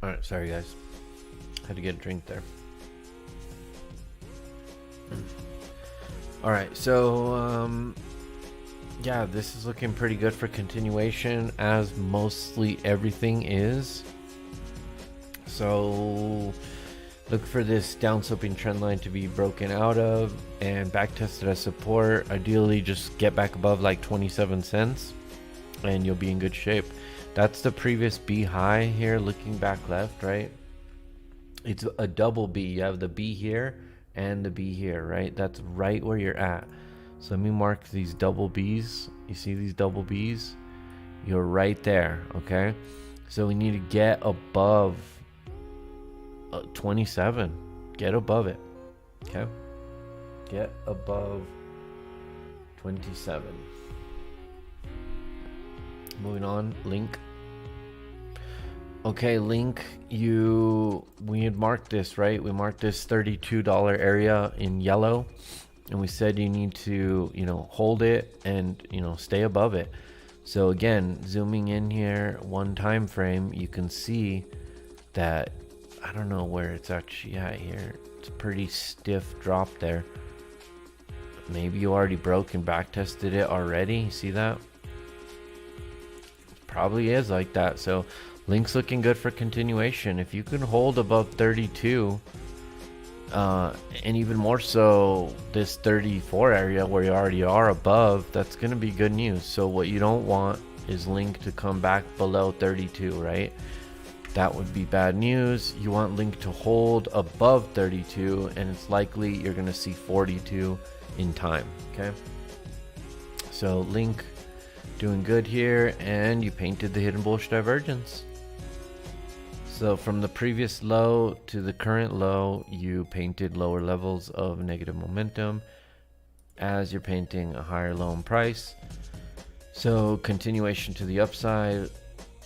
Alright, sorry guys. Had to get a drink there. Alright, so yeah, this is looking pretty good for continuation, as mostly everything is. So look for this downsloping trend line to be broken out of and back tested as support. Ideally just get back above like 27 cents and you'll be in good shape. That's the previous B high here, looking back left, right? It's a double B. You have the B here and the B here, right? That's right where you're at. So let me mark these double B's. You see these double B's? You're right there, okay? So we need to get above 27. Get above it, okay? Get above 27. Moving on, link. Okay, link, we had marked this, right? We marked this $32 area in yellow, and we said you need to, hold it and, stay above it. So again, zooming in here, one time frame, you can see that, I don't know where it's actually at here. It's a pretty stiff drop there. Maybe you already broke and back tested it already. See that? Probably is like that. So link's looking good for continuation. If you can hold above 32, and even more so this 34 area where you already are above, that's going to be good news. So what you don't want is link to come back below 32, right? That would be bad news. You want link to hold above 32, and it's likely you're going to see 42 in time. Okay, so link doing good here, and you painted the hidden bullish divergence. So from the previous low to the current low, you painted lower levels of negative momentum as you're painting a higher low in price. So continuation to the upside,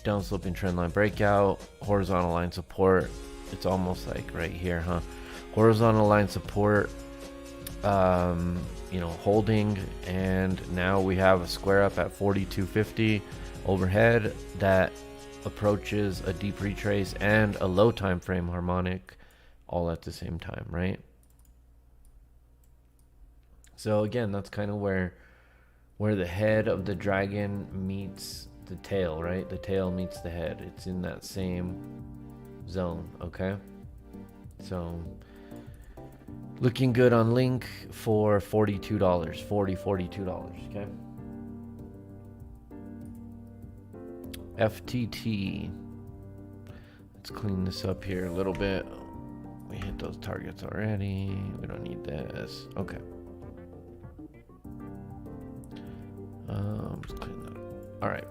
downsloping trendline breakout, horizontal line support. It's almost like right here, huh? Horizontal line support, holding, and now we have a square up at 42.50 overhead that approaches a deep retrace and a low time frame harmonic all at the same time, right? So again, that's kind of where the head of the dragon meets the tail, right? The tail meets the head. It's in that same zone, okay? So looking good on link for $42, $42, okay? FTT. Let's clean this up here a little bit. We hit those targets already. We don't need this. Okay. Let's clean that up. All right.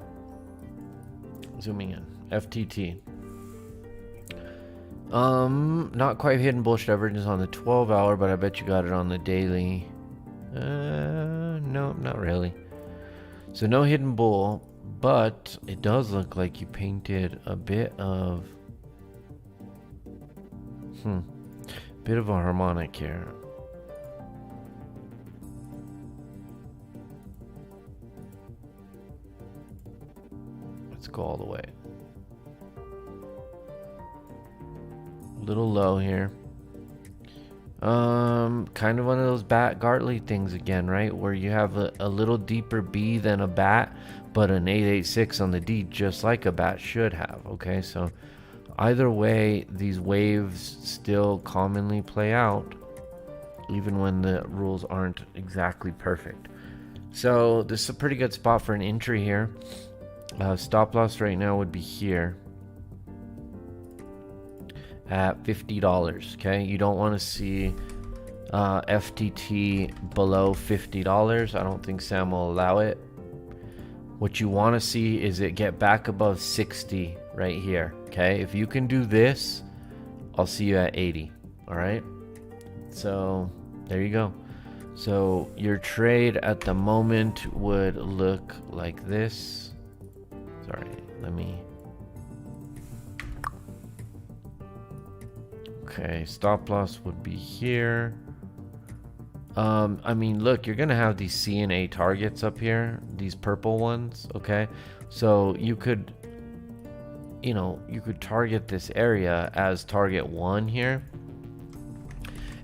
Zooming in. FTT. Not quite hidden bullish divergence on the 12-hour, but I bet you got it on the daily. No, not really. So no hidden bull, but it does look like you painted a bit of a harmonic here. Let's go all the way. Little low here. Kind of one of those bat Gartley things again, right? Where you have a little deeper B than a bat, but an 886 on the D, just like a bat should have. Okay, so either way, these waves still commonly play out, even when the rules aren't exactly perfect. So this is a pretty good spot for an entry here. Stop loss right now would be here at $50. Okay, you don't want to see FTT below $50. I don't think Sam will allow it. What you want to see is it get back above 60 right here. Okay, if you can do this, I'll see you at 80. All right, so there you go. So your trade at the moment would look like this. Sorry, let me. Okay, stop loss would be here. I mean, look, you're gonna have these C and A targets up here, these purple ones. Okay, so you could target this area as target 1 here,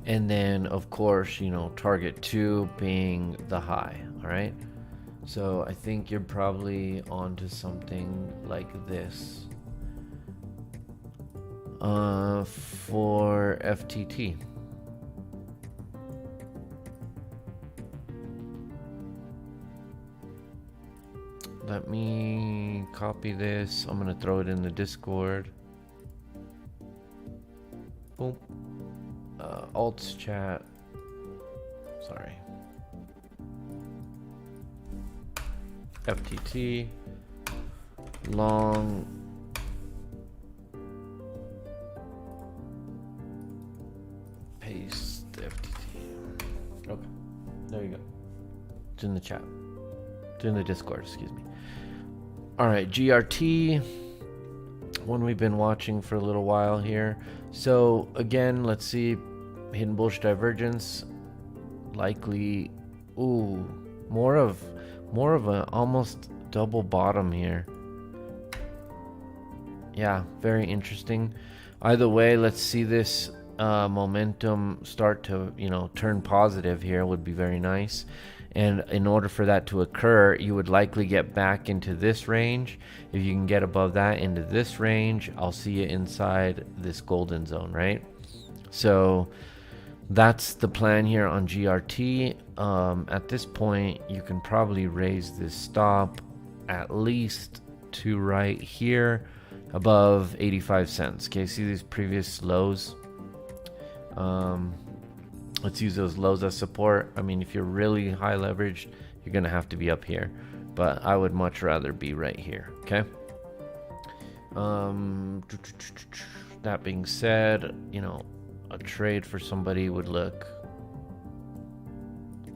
and then of course target 2 being the high. All right, so I think you're probably onto something like this for FTT. Let me copy this. I'm gonna throw it in the Discord. Boom. Alts chat. Sorry. FTT. Long. Paste FTT. Okay. There you go. It's in the chat. It's in the Discord, excuse me. Alright, GRT. One we've been watching for a little while here. So again, let's see. Hidden bullish divergence. Likely. Ooh. More of a almost double bottom here. Yeah, very interesting. Either way, let's see this momentum start to, turn positive here would be very nice. And in order for that to occur, you would likely get back into this range. If you can get above that into this range, I'll see you inside this golden zone, right? So that's the plan here on GRT. At this point, you can probably raise this stop at least to right here above 85 cents. Okay, see these previous lows? Let's use those lows as support. I mean, if you're really high leveraged, you're gonna have to be up here, but I would much rather be right here. Okay. That being said, a trade for somebody would look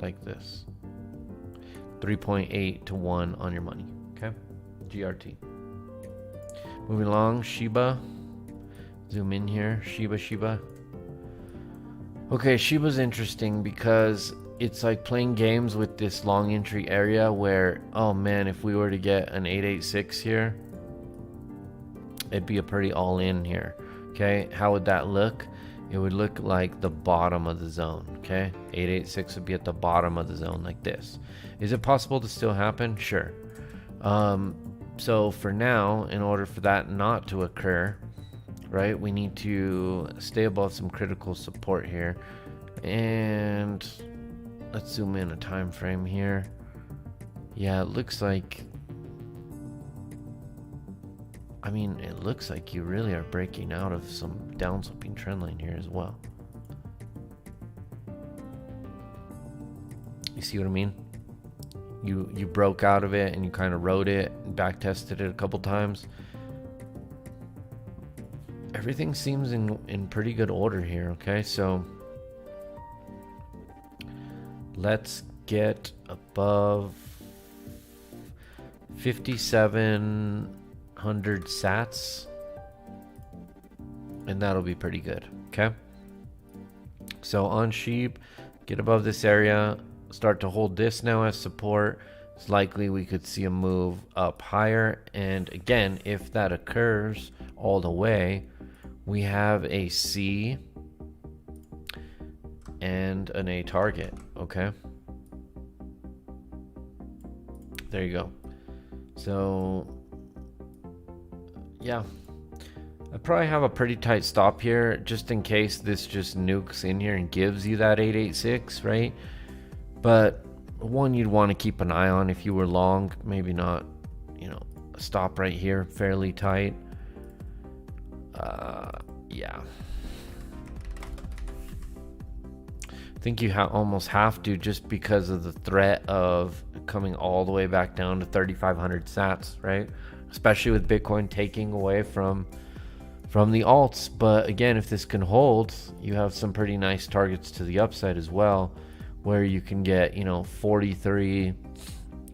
like this: 3.8 to 1 on your money. Okay. GRT. Moving along, Shiba. Zoom in here. Shiba. Okay, Shiba's interesting because it's like playing games with this long entry area where, oh man, if we were to get an 886 here, it'd be a pretty all-in here. Okay, how would that look? It would look like the bottom of the zone. Okay, 886 would be at the bottom of the zone like this. Is it possible to still happen? Sure. So for now, in order for that not to occur, right, we need to stay above some critical support here. And let's zoom in a time frame here. Yeah, it looks like, it looks like you really are breaking out of some downsloping trend line here as well. You see what I mean? You broke out of it and you kind of rode it and back tested it a couple times. Everything seems in pretty good order here. Okay, so let's get above 5,700 sats and that'll be pretty good. Okay, so on sheep, get above this area, start to hold this now as support. It's likely we could see a move up higher, and again, if that occurs all the way, we have a C and an A target. Okay, there you go. So yeah, I probably have a pretty tight stop here just in case this just nukes in here and gives you that 886, right? But one you'd want to keep an eye on if you were long, maybe not, a stop right here fairly tight. Yeah, I think you almost have to, just because of the threat of coming all the way back down to 3,500 sats, right? Especially with Bitcoin taking away from the alts. But again, if this can hold, you have some pretty nice targets to the upside as well, where you can get 43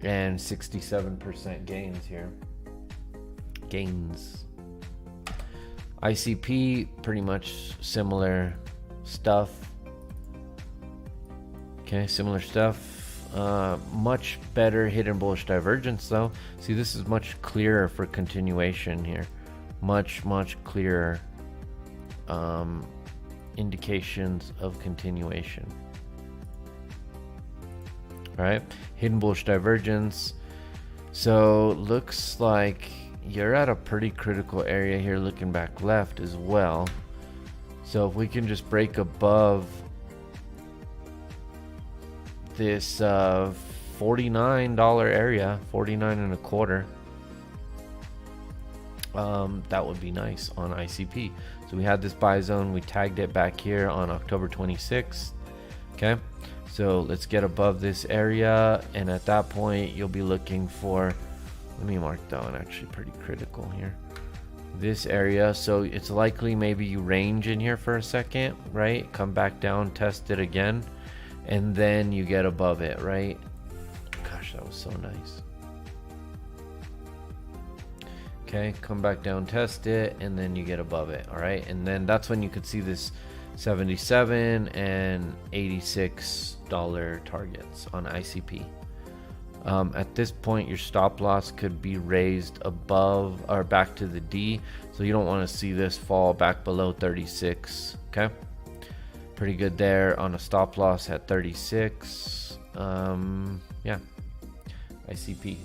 and 67% gains here. ICP, pretty much similar stuff. Okay, similar stuff. Much better hidden bullish divergence though. See, this is much clearer for continuation here. Much clearer indications of continuation. All right, hidden bullish divergence. So looks like you're at a pretty critical area here, looking back left as well. So if we can just break above this $49 area, 49 and a quarter, that would be nice on ICP. So we had this buy zone. We tagged it back here on October 26th. Okay. So let's get above this area. And at that point, you'll be looking for, let me mark that one actually pretty critical here. This area. So it's likely maybe you range in here for a second, right? Come back down, test it again. And then you get above it, right? Gosh, that was so nice. Okay, come back down, test it, and then you get above it. All right, and then that's when you could see this $77 and $86 targets on ICP. At this point, your stop loss could be raised above or back to the D, so you don't want to see this fall back below 36. Okay, pretty good there on a stop loss at 36. Yeah, ICP.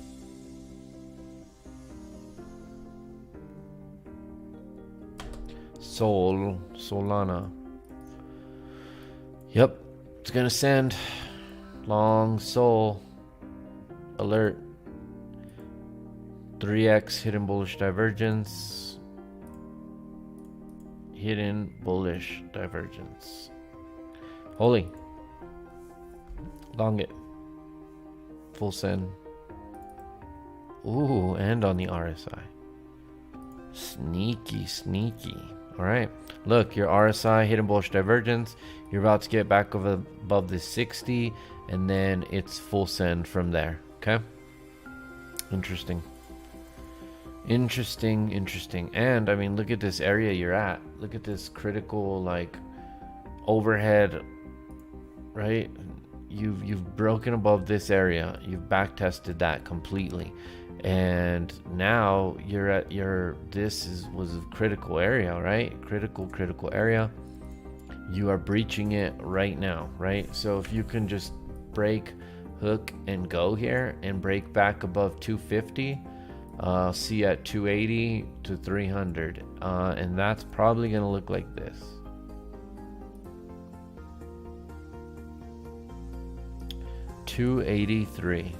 Solana. Yep, it's gonna send. Long Sol. Alert. 3x hidden bullish divergence. Hidden bullish divergence. Holy. Long it. Full send. Ooh, and on the RSI. Sneaky. All right, look, your RSI hidden bullish divergence. You're about to get back above the 60, and then it's full send from there. Okay, interesting. And I mean, look at this area you're at. Look at this critical like overhead, right? You've broken above this area. You've back tested that completely. And now you're at was a critical area, right? Critical area. You are breaching it right now, right? So if you can just break, hook, and go here and break back above 250, see at 280 to 300, and that's probably gonna look like this. $283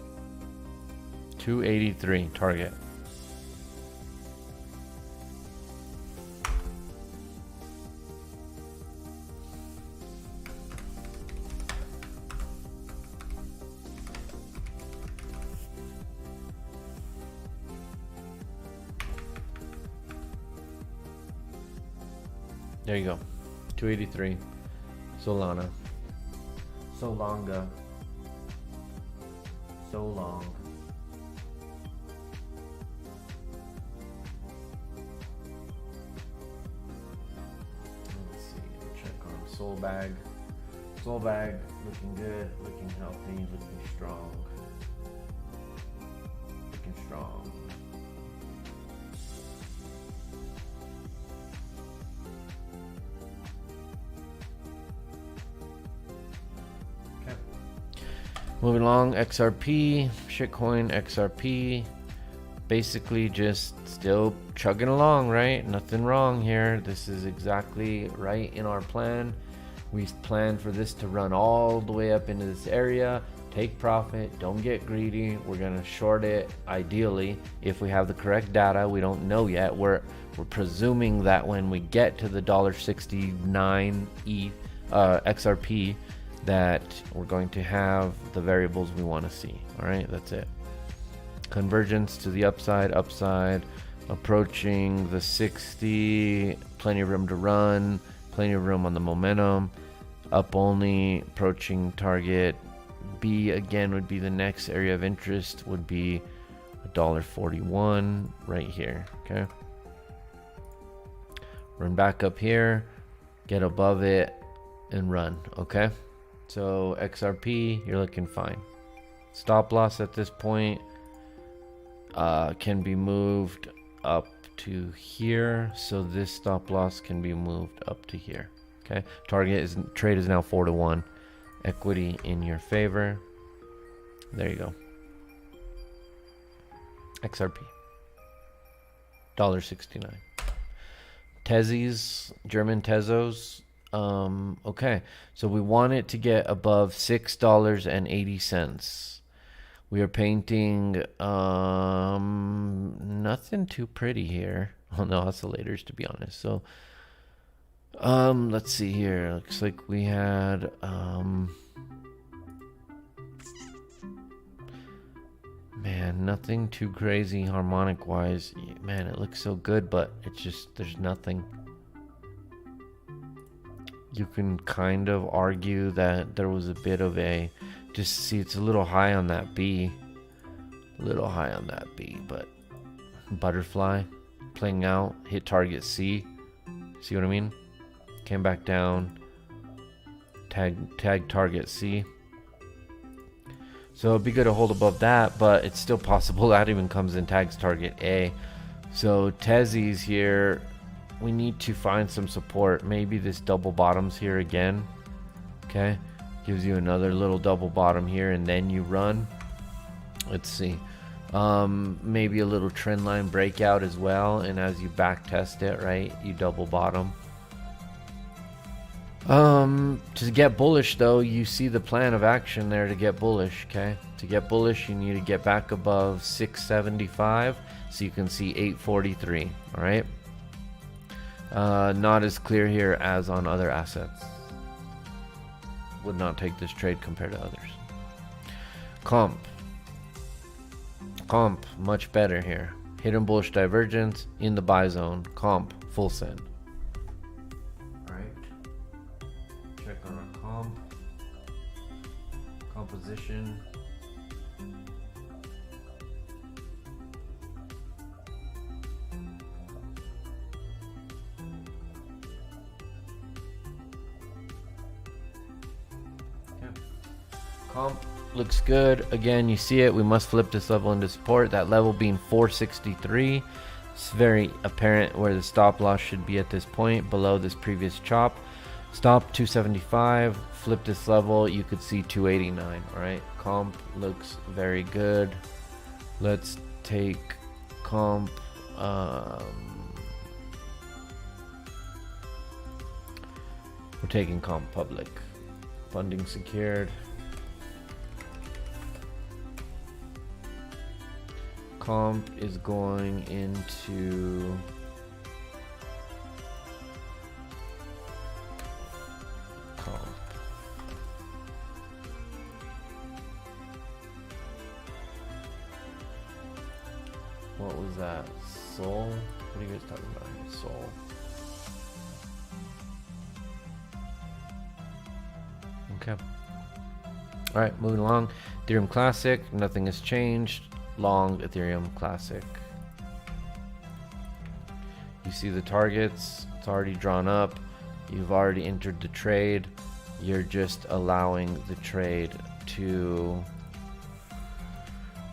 target. There you go. 283. Solana. Solonga. So long. Soul bag, looking good, looking healthy, looking strong. Okay. Moving along, XRP, shitcoin XRP. Basically just still chugging along, right? Nothing wrong here. This is exactly right in our plan. We planned for this to run all the way up into this area, take profit, don't get greedy. We're gonna short it ideally if we have the correct data. We don't know yet. We're presuming that when we get to the $1.69 XRP that we're going to have the variables we want to see. All right, that's it. Convergence to the upside, approaching the 60, plenty of room to run, plenty of room on the momentum. Up only, approaching target. B again would be the next area of interest, would be $1.41 right here. Okay, run back up here, get above it, and run. Okay, so XRP, you're looking fine. Stop loss at this point can be moved up to here, so this stop loss can be moved up to here. Okay, trade is now 4-1. Equity in your favor. There you go. XRP. $1.69. Tezis, German Tezos. Okay, so we want it to get above $6.80. We are painting nothing too pretty here on the oscillators, to be honest. So Let's see here. Looks like we had man, nothing too crazy harmonic wise. Man, it looks so good, but it's just there's nothing. You can kind of argue that there was a bit of a, just see it's a little high on that B. A little high on that B, but butterfly playing out, hit target C. See what I mean? Came back down, tag target C. So it'd be good to hold above that, but it's still possible that even comes in tags target A. So Tezzy's here. We need to find some support. Maybe this double bottoms here again. Okay, gives you another little double bottom here, and then you run. Let's see. Maybe a little trend line breakout as well, and as you back test it, right, you double bottom. To get bullish though, you see the plan of action there to get bullish. Okay, to get bullish you need to get back above 675, so you can see 843. All right, not as clear here as on other assets. Would not take this trade compared to others. Comp much better here. Hidden bullish divergence in the buy zone. Comp full send. Check on our composition. Okay. Comp looks good. Again, you see it. We must flip this level into support. That level being 463. It's very apparent where the stop loss should be at this point, below this previous chop. Stop 275, flip this level, you could see 289. All right, comp looks very good. Let's take comp. We're taking comp public. Funding secured. Comp is going into what was that? Soul? What are you guys talking about here? Soul. Okay. Alright, moving along. Ethereum Classic, nothing has changed. Long Ethereum Classic. You see the targets, it's already drawn up. You've already entered the trade. You're just allowing the trade to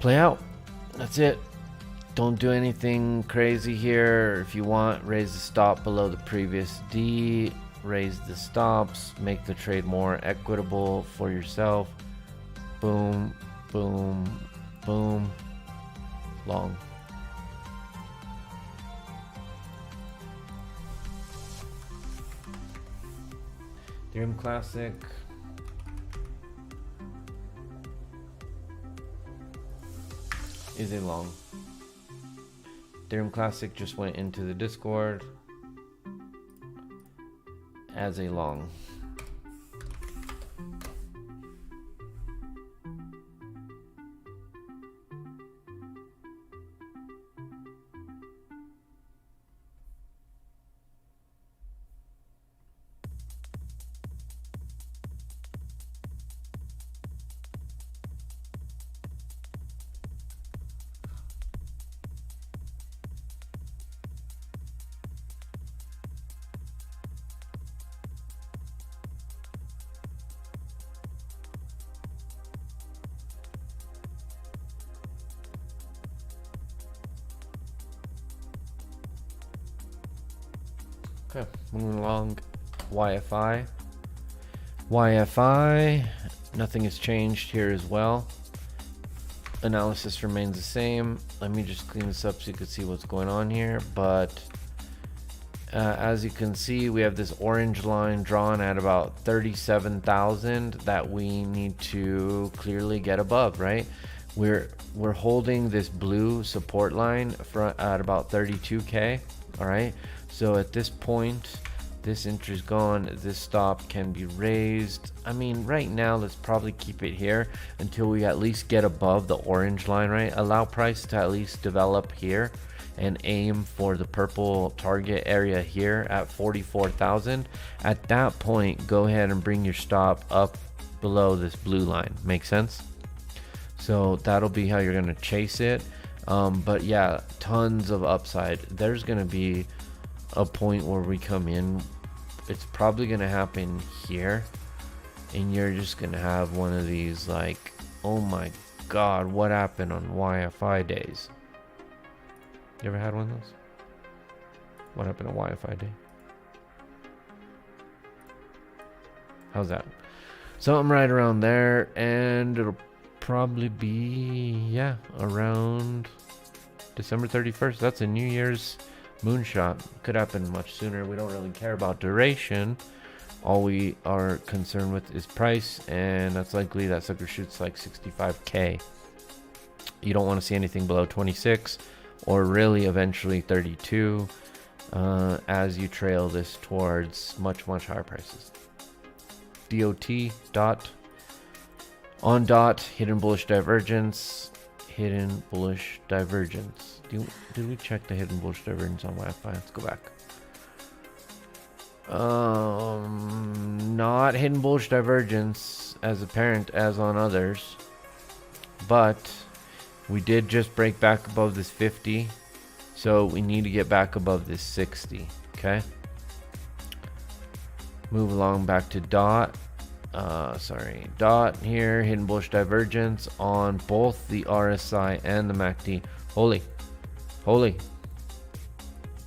play out. That's it. Don't do anything crazy here. If you want, raise the stop below the previous D, raise the stops, make the trade more equitable for yourself. Boom, boom, boom. Long. Ethereum Classic. Is a long. Ethereum Classic just went into the Discord as a long. Okay, moving along. YFI. YFI, nothing has changed here as well. Analysis remains the same. Let me just clean this up so you can see what's going on here. But as you can see, we have this orange line drawn at about 37,000 that we need to clearly get above, right? We're holding this blue support line at about 32K. All right, so at this point This entry's gone. This stop can be raised. I mean, right now, let's probably keep it here until we at least get above the orange line, right? Allow price to at least develop here and aim for the purple target area here at 44,000. At that point, go ahead and bring your stop up below this blue line. Make sense? So that'll be how you're going to chase it. But yeah, tons of upside. There's going to be a point where we come in. It's probably going to happen here. And you're just going to have one of these like, oh my God, what happened on YFI days? You ever had one of those? What happened on YFI day? How's that? Something right around there, and it'll probably be, yeah, around December 31st. That's a New Year's moonshot. Could happen much sooner. We don't really care about duration. All we are concerned with is price, and that's likely that sucker shoots like 65K. You don't want to see anything below 26 or really eventually 32 as you trail this towards much higher prices. DOT on dot, hidden bullish divergence, hidden bullish divergence. Did we check the hidden bullish divergence on Wi-Fi? Let's go back. Not hidden bullish divergence as apparent as on others, but we did just break back above this 50, so we need to get back above this 60. Okay, move along back to dot. Dot here, hidden bullish divergence on both the RSI and the MACD. Holy,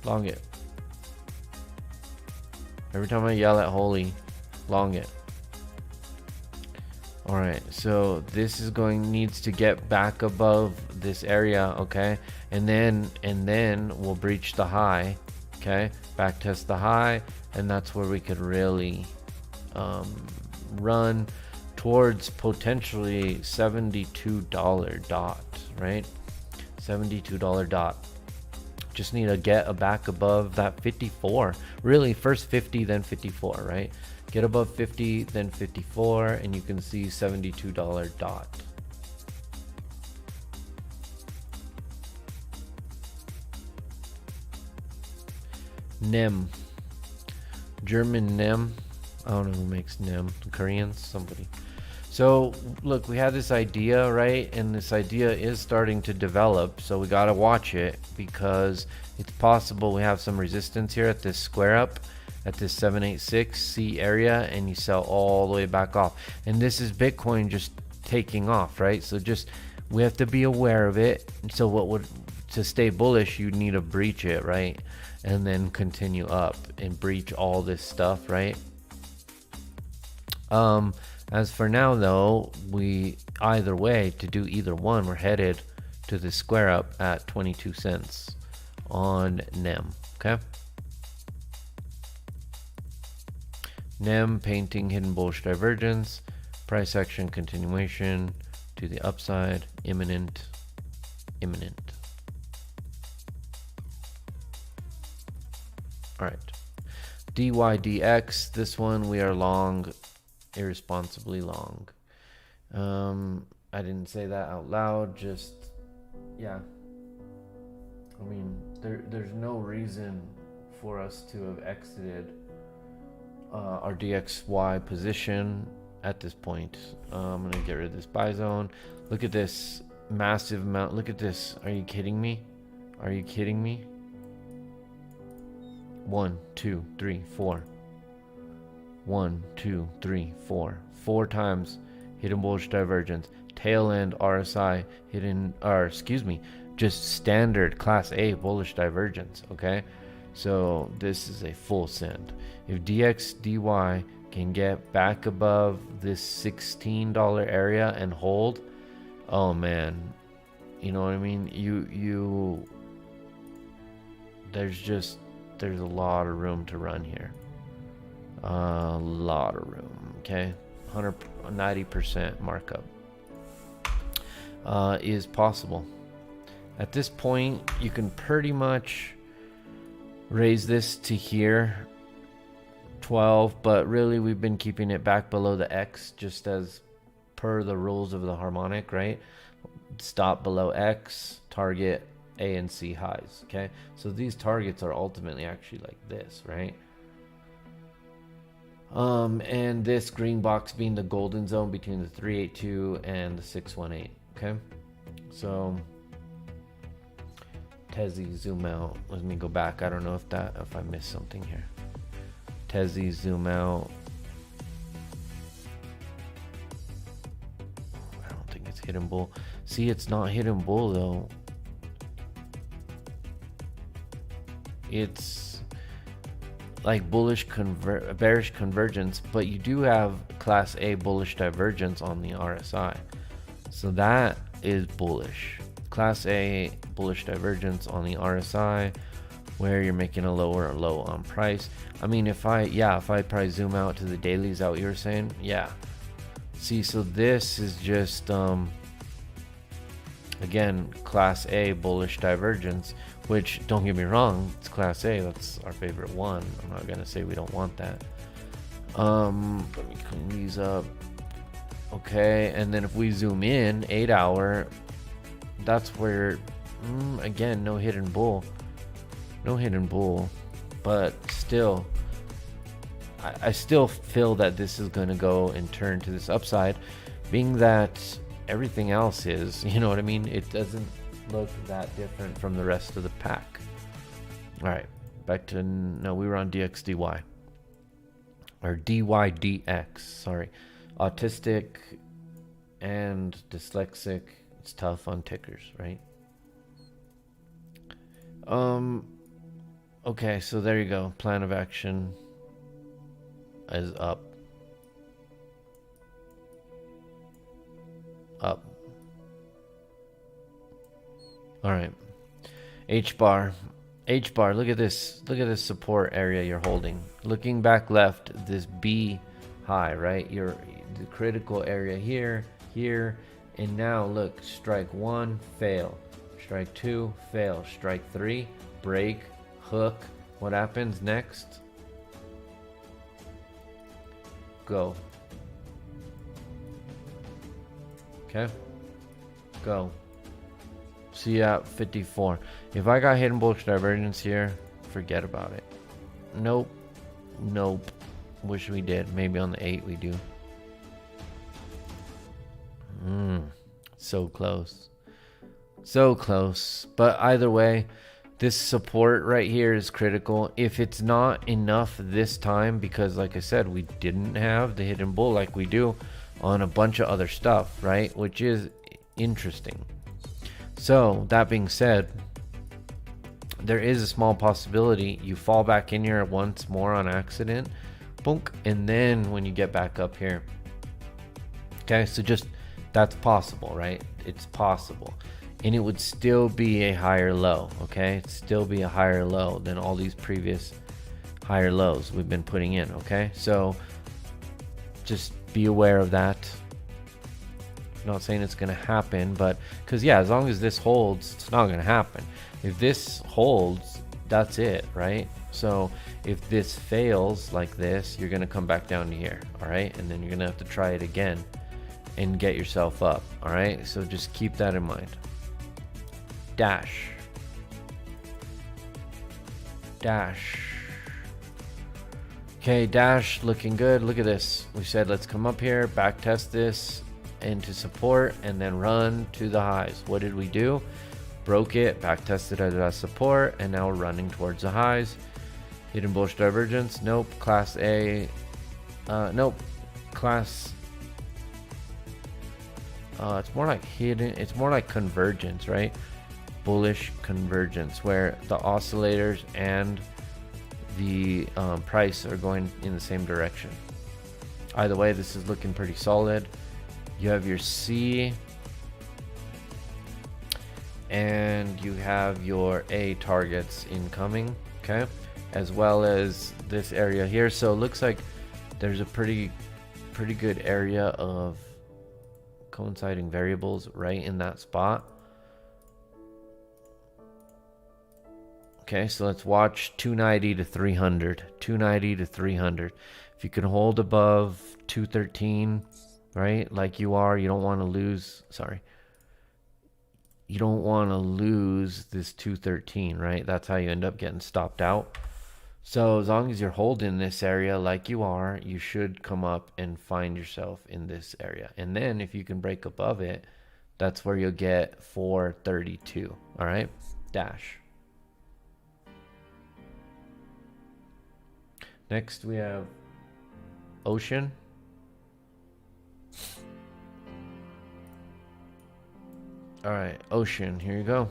long it. Every time I yell at holy, long it. All right, so this is needs to get back above this area, okay, and then we'll breach the high, okay, back test the high, and that's where we could really run towards potentially $72 dot, right? $72 dot. Just need to get back above that 54. Really, first 50, then 54, right? Get above 50, then 54, and you can see $72 dot. NEM. German NEM. I don't know who makes NEM. The Koreans? Somebody. So, look, we had this idea, right? And this idea is starting to develop, so we got to watch it because it's possible we have some resistance here at this square up at this 786C area, and you sell all the way back off. And this is Bitcoin just taking off, right? So just we have to be aware of it. So to stay bullish, you need to breach it, right? And then continue up and breach all this stuff, right? As for now though, either way, to do either one, we're headed to the square up at 22 cents on NEM. Okay, NEM painting hidden bullish divergence, price action continuation to the upside, imminent. All right, DYDX, this one we are long, irresponsibly long. I didn't say that out loud, just yeah, I mean there's no reason for us to have exited our DXY position at this point. I'm gonna get rid of this buy zone. Look at this massive amount. Look at this. Are you kidding me? 1 2 3 4. 1 2 3 4. 4 times hidden bullish divergence, tail end RSI, just standard class A bullish divergence. Okay, so this is a full send. If DXDY can get back above this $16 area and hold, oh man, you know what I mean? There's a lot of room to run here. A lot of room. Okay, 190% markup is possible. At this point, you can pretty much raise this to here 12, but really we've been keeping it back below the X just as per the rules of the harmonic, right? Stop below X, target A and C highs, okay? So these targets are ultimately actually like this, right? And this green box being the golden zone between the 382 and the 618, okay? So Tezzy, zoom out. Let me go back. I don't know if I missed something here. Tezzy, zoom out. I don't think it's hidden bull. See, it's not hidden bull though. It's like bearish convergence, but you do have class A bullish divergence on the RSI. So that is bullish. Class A bullish divergence on the RSI where you're making a lower low on price. I mean, if I probably zoom out to the daily, is that what you were saying? Yeah. See, so this is just again, class A bullish divergence, which, don't get me wrong, it's class A, that's our favorite one. I'm not gonna say we don't want that. Let me clean these up. Okay, and then if we zoom in 8 hour, that's where again, no hidden bull, but still I still feel that this is going to go and turn to this upside, being that everything else is, you know what I mean? It doesn't look that different from the rest of the pack. All right, back to, no, we were on DXDY or DYDX, sorry. Autistic and dyslexic, it's tough on tickers, right? Okay, so there you go. Plan of action is up. Up. All right. H bar, look at this. Look at this support area you're holding. Looking back left, this B high, right? You're the critical area here, and now look, strike 1, fail. Strike 2, fail. Strike 3, break, hook. What happens next? Go. Okay. Go. See you at 54. If I got hidden bullish divergence here, forget about it. Nope. Wish we did. Maybe on the 8 we do. So close. So close. But either way, this support right here is critical. If it's not enough this time, because like I said, we didn't have the hidden bull like we do on a bunch of other stuff, right? Which is interesting. So that being said, there is a small possibility you fall back in here once more on accident, boom, and then when you get back up here, okay, so just that's possible, right? It's possible, and it would still be a higher low, okay? It'd still be a higher low than all these previous higher lows we've been putting in, okay? So just be aware of that. Not saying it's going to happen, but because yeah, as long as this holds, it's not going to happen. If this holds, that's it, right? So if this fails like this, you're going to come back down to here, all right? And then you're going to have to try it again and get yourself up, all right? So just keep that in mind. Dash. Okay, Dash looking good. Look at this. We said let's come up here, back test this into support, and then run to the highs. What did we do? Broke it, back tested it as support, and now we're running towards the highs. Hidden bullish divergence, nope. Class A, nope. Class, it's more like hidden, it's more like convergence, right? Bullish convergence, where the oscillators and the price are going in the same direction. Either way, this is looking pretty solid. You have your C and you have your A targets incoming, okay, as well as this area here. So it looks like there's a pretty good area of coinciding variables right in that spot. Okay, so let's watch 290 to 300. 290 to 300. If you can hold above 213, right? Like you are, you don't want to lose. Sorry. You don't want to lose this 213, right? That's how you end up getting stopped out. So as long as you're holding this area like you are, you should come up and find yourself in this area. And then if you can break above it, that's where you'll get 432. All right, dash. Next we have ocean. All right, ocean, here you go.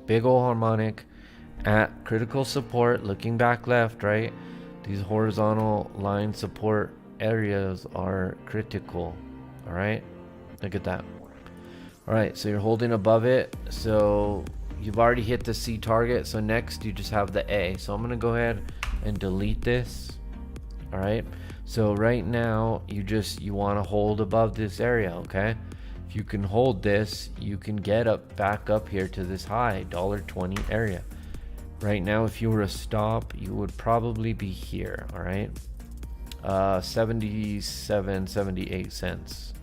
Big old harmonic at critical support, looking back left, right? These horizontal line support areas are critical. All right, look at that. All right, so you're holding above it. So you've already hit the C target. So next you just have the A. So I'm gonna go ahead and delete this. All right, so right now you want to hold above this area. Okay, if you can hold this, you can get up back up here to this high $1.20 area. Right now, if you were to stop, you would probably be here. All right, 77 78 cents.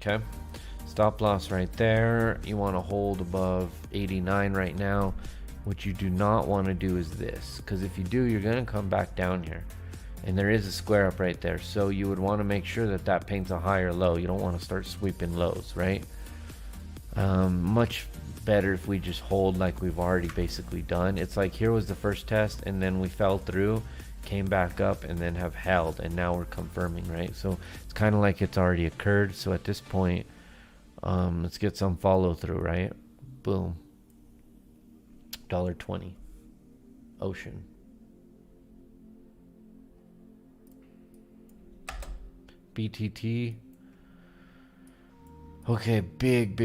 Okay, stop loss right there. You want to hold above 89 right now. What you do not want to do is this, because if you do, you're going to come back down here, and there is a square up right there. So you would want to make sure that that paints a higher low. You don't want to start sweeping lows, right? Much better if we just hold like we've already basically done. It's like here was the first test, and then we fell through, came back up, and then have held, and now we're confirming, right? So it's kind of like it's already occurred. So at this point, let's get some follow through, right? Boom. $1.20 ocean. BTT. Okay, big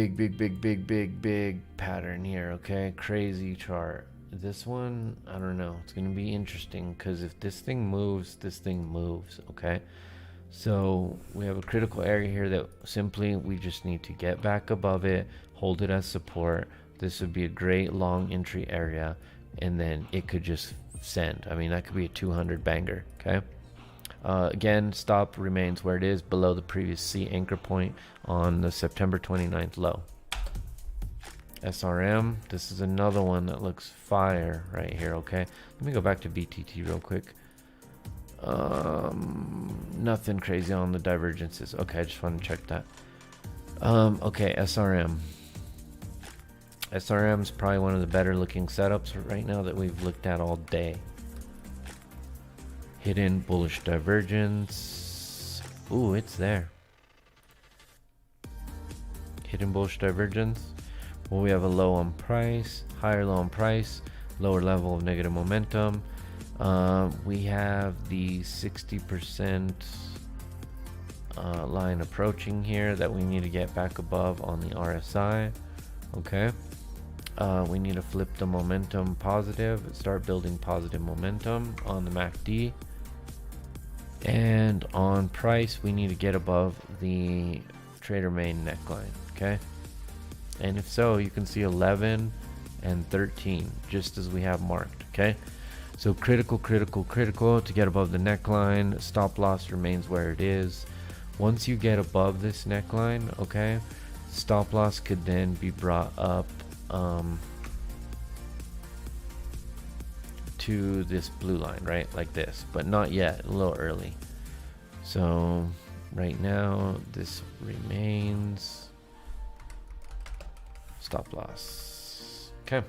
pattern here. Okay, crazy chart. This one, I don't know, it's gonna be interesting, because if this thing moves, this thing moves. Okay, so we have a critical area here that simply we just need to get back above it, hold it as support. This would be a great long entry area, and then it could just send. I mean, that could be a 200 banger. Okay, again, stop remains where it is, below the previous C anchor point on the September 29th low. SRM, this is another one that looks fire right here. Okay, let me go back to BTT real quick. Nothing crazy on the divergences. Okay, I just want to check that. Okay, SRM. SRM is probably one of the better looking setups right now that we've looked at all day. Hidden bullish divergence. Ooh, it's there. Hidden bullish divergence. Well, we have a low on price, higher low on price, lower level of negative momentum. We have the 60% line approaching here that we need to get back above on the RSI. Okay. We need to flip the momentum positive, start building positive momentum on the MACD. And on price, we need to get above the trader main neckline. Okay. And if so, you can see 11 and 13, just as we have marked. Okay. So critical to get above the neckline. Stop loss remains where it is. Once you get above this neckline, okay, stop loss could then be brought up to this blue line, right, like this, but not yet, a little early. So right now this remains stop loss. Okay,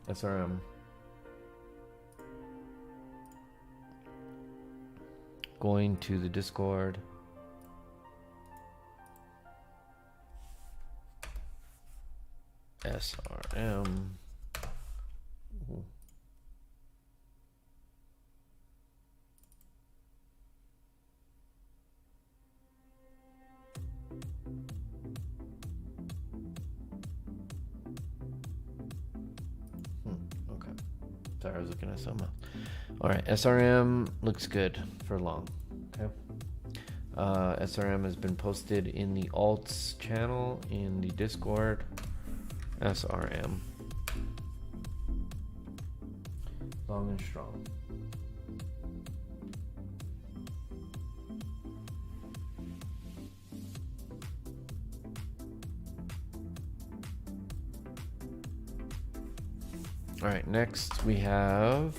SRM. Going to the Discord. SRM. Ooh. Okay. Sorry, I was looking at something else. All right, SRM looks good for long. Okay. SRM has been posted in the alts channel in the Discord. SRM. Long and strong. All right, next we have,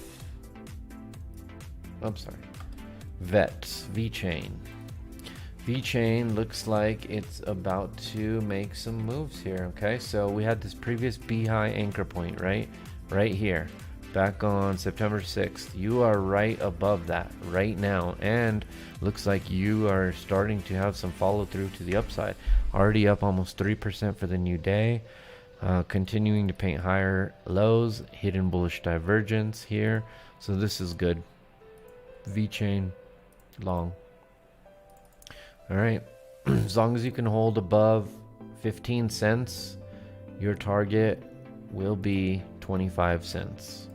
I'm sorry, VeChain. VeChain looks like it's about to make some moves here. Okay, so we had this previous high anchor point, right here, back on September 6th. You are right above that right now, and looks like you are starting to have some follow through to the upside. Already up almost 3% for the new day. Continuing to paint higher lows, hidden bullish divergence here. So this is good. VeChain long. All right. As long as you can hold above 15 cents, your target will be 25 cents.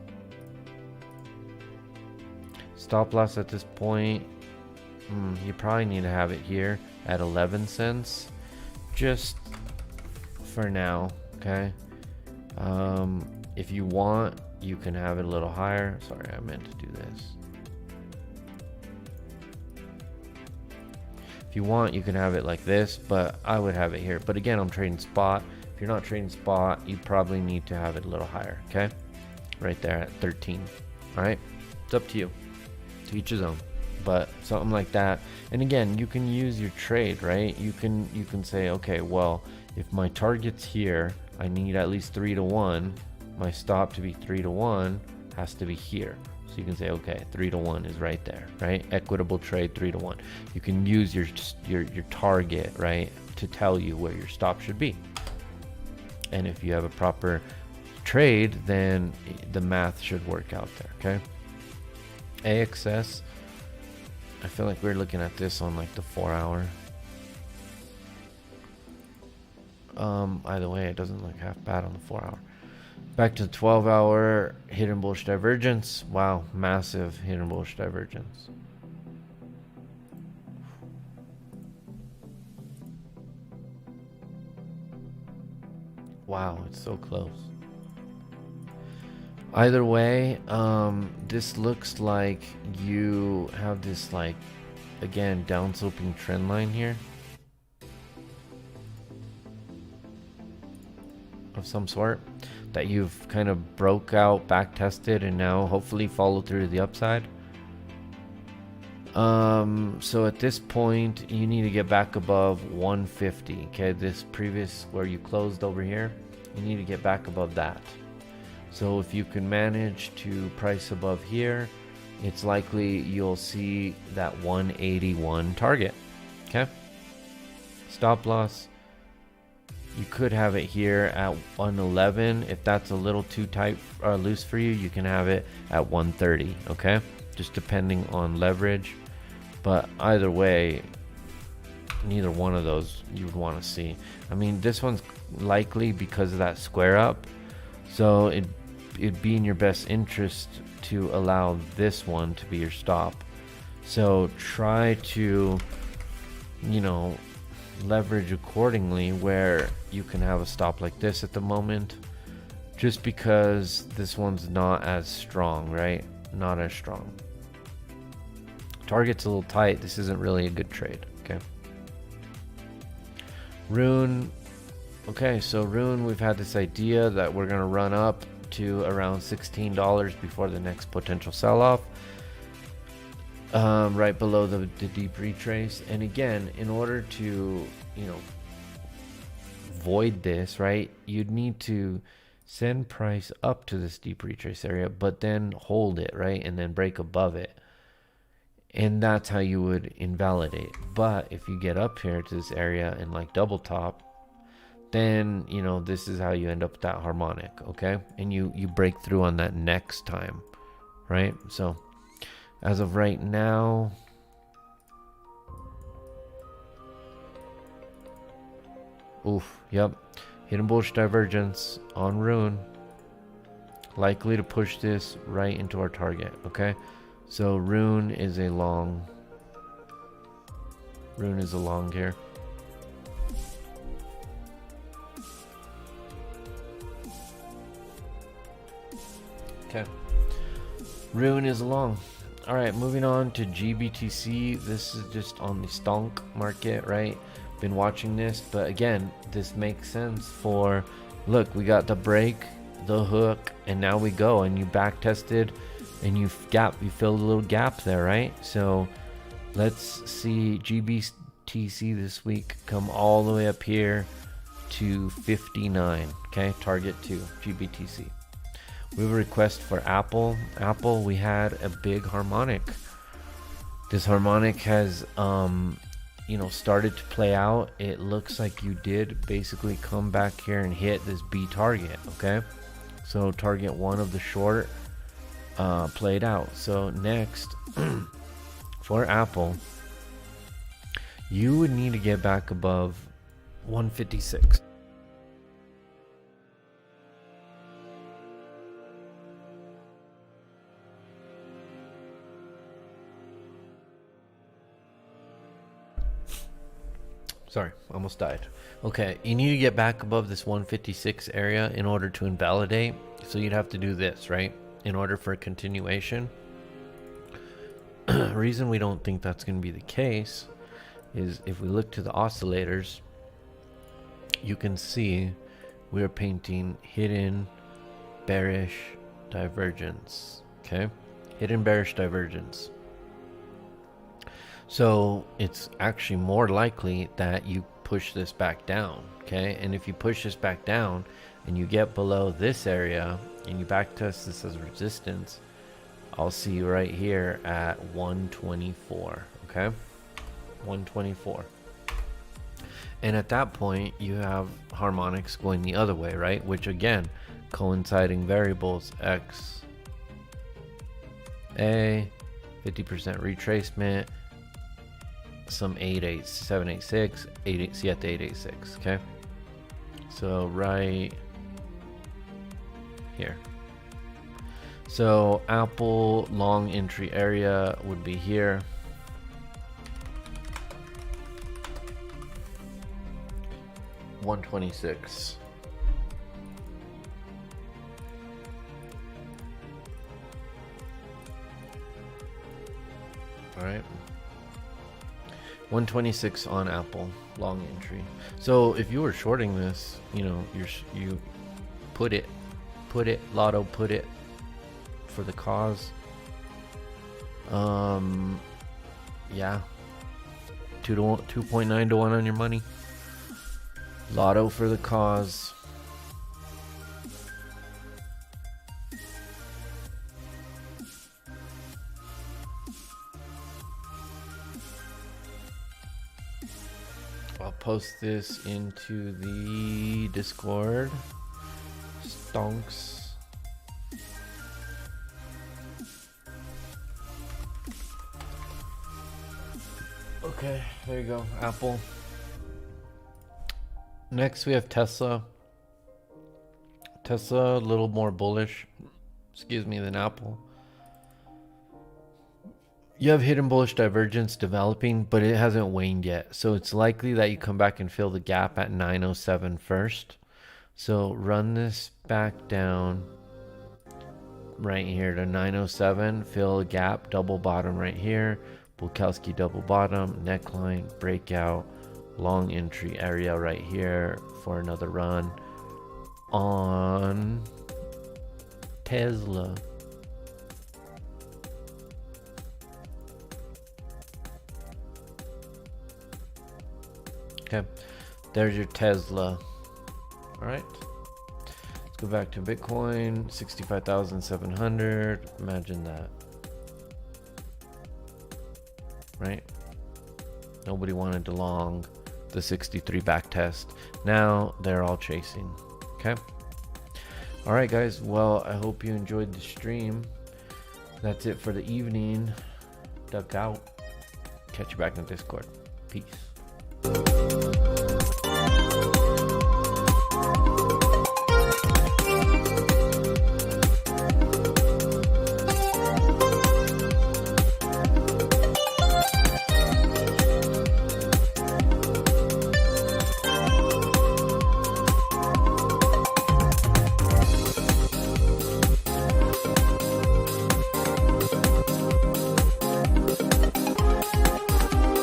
Stop loss at this point, you probably need to have it here at 11 cents just for now. Okay, if you want, you can have it a little higher. Sorry, I meant to do this. If you want, you can have it like this, but I would have it here. But again, I'm trading spot. If you're not trading spot, you probably need to have it a little higher. Okay, right there at 13. All right, it's up to you. To each his own. But something like that. And again, you can use your trade, right? You can say, okay, well, if my target's here, I need at least 3 to 1. My stop to be 3 to 1 has to be here. So you can say, okay, 3 to 1 is right there, right? Equitable trade 3 to 1. You can use your target, right, to tell you where your stop should be. And if you have a proper trade, then the math should work out there, okay? AXS, I feel like we're looking at this on like the 4 hour. Either way, it doesn't look half bad on the 4 hour. Back to the 12 hour, hidden bullish divergence. Wow, massive hidden bullish divergence. Wow, it's so close. Either way, this looks like you have this, like, again, down sloping trend line here of some sort that you've kind of broke out, back tested, and now hopefully follow through to the upside. So at this point, you need to get back above 150. Okay, this previous where you closed over here, you need to get back above that. So if you can manage to price above here, it's likely you'll see that 181 target. Okay, stop loss, you could have it here at 111. If that's a little too tight or loose for you, you can have it at 130. Okay, just depending on leverage. But either way, neither one of those you would want to see. I mean, this one's likely because of that square up, so it'd be in your best interest to allow this one to be your stop. So try to, leverage accordingly, where you can have a stop like this at the moment, just because this one's not as strong, right? Not as strong. Target's a little tight. This isn't really a good trade. Okay, Rune. Okay, so Rune, we've had this idea that we're gonna run up to around $16 before the next potential sell-off, right below the deep retrace. And again, in order to void this, right, you'd need to send price up to this deep retrace area, but then hold it, right, and then break above it, and that's how you would invalidate. But if you get up here to this area and like double top, then this is how you end up with that harmonic. Okay, and you break through on that next time, right? So as of right now, hidden bullish divergence on Rune, likely to push this right into our target. Okay, so Rune is a long here. Okay. Ruin is along. All right, moving on to GBTC. This is just on the stonk market, right? Been watching this, but again, this makes sense for, look, we got the break, the hook, and now we go, and you back tested, and you filled a little gap there, right? So let's see GBTC this week come all the way up here to 59. Okay, target 2 GBTC. We have a request for Apple. Apple, we had a big harmonic. This harmonic has started to play out. It looks like you did basically come back here and hit this B target. Okay, so target 1 of the short played out. So next for Apple, you would need to get back above 156. Sorry, almost died. Okay, you need to get back above this 156 area in order to invalidate. So you'd have to do this, right? In order for a continuation. Reason we don't think that's going to be the case is if we look to the oscillators, you can see we're painting hidden bearish divergence. Okay, hidden bearish divergence. So it's actually more likely that you push this back down. Okay, and if you push this back down and you get below this area and you back test this as resistance, I'll see you right here at 124. Okay, 124. And at that point, you have harmonics going the other way, right? Which again, coinciding variables, X, A, 50% retracement, some 786, 88, see at the 886, okay? So right here. So Apple long entry area would be here. $126. All right. 126 on Apple long entry. So if you were shorting this, you put it lotto, put it for the cause. Yeah, 2.9 to 1 on your money. Lotto for the cause. I'll post this into the Discord. Stonks. Okay, there you go. Apple. Next we have Tesla. Tesla a little more bullish, than Apple. You have hidden bullish divergence developing, but it hasn't waned yet. So it's likely that you come back and fill the gap at 907 first. So run this back down right here to 907, fill a gap, double bottom right here, Bukowski double bottom, neckline, breakout, long entry area right here for another run on Tesla. Okay, there's your Tesla. All right, let's go back to Bitcoin, 65,700. Imagine that, right? Nobody wanted to long the 63 back test. Now they're all chasing. Okay. All right, guys. Well, I hope you enjoyed the stream. That's it for the evening. Duck out. Catch you back in the Discord. Peace.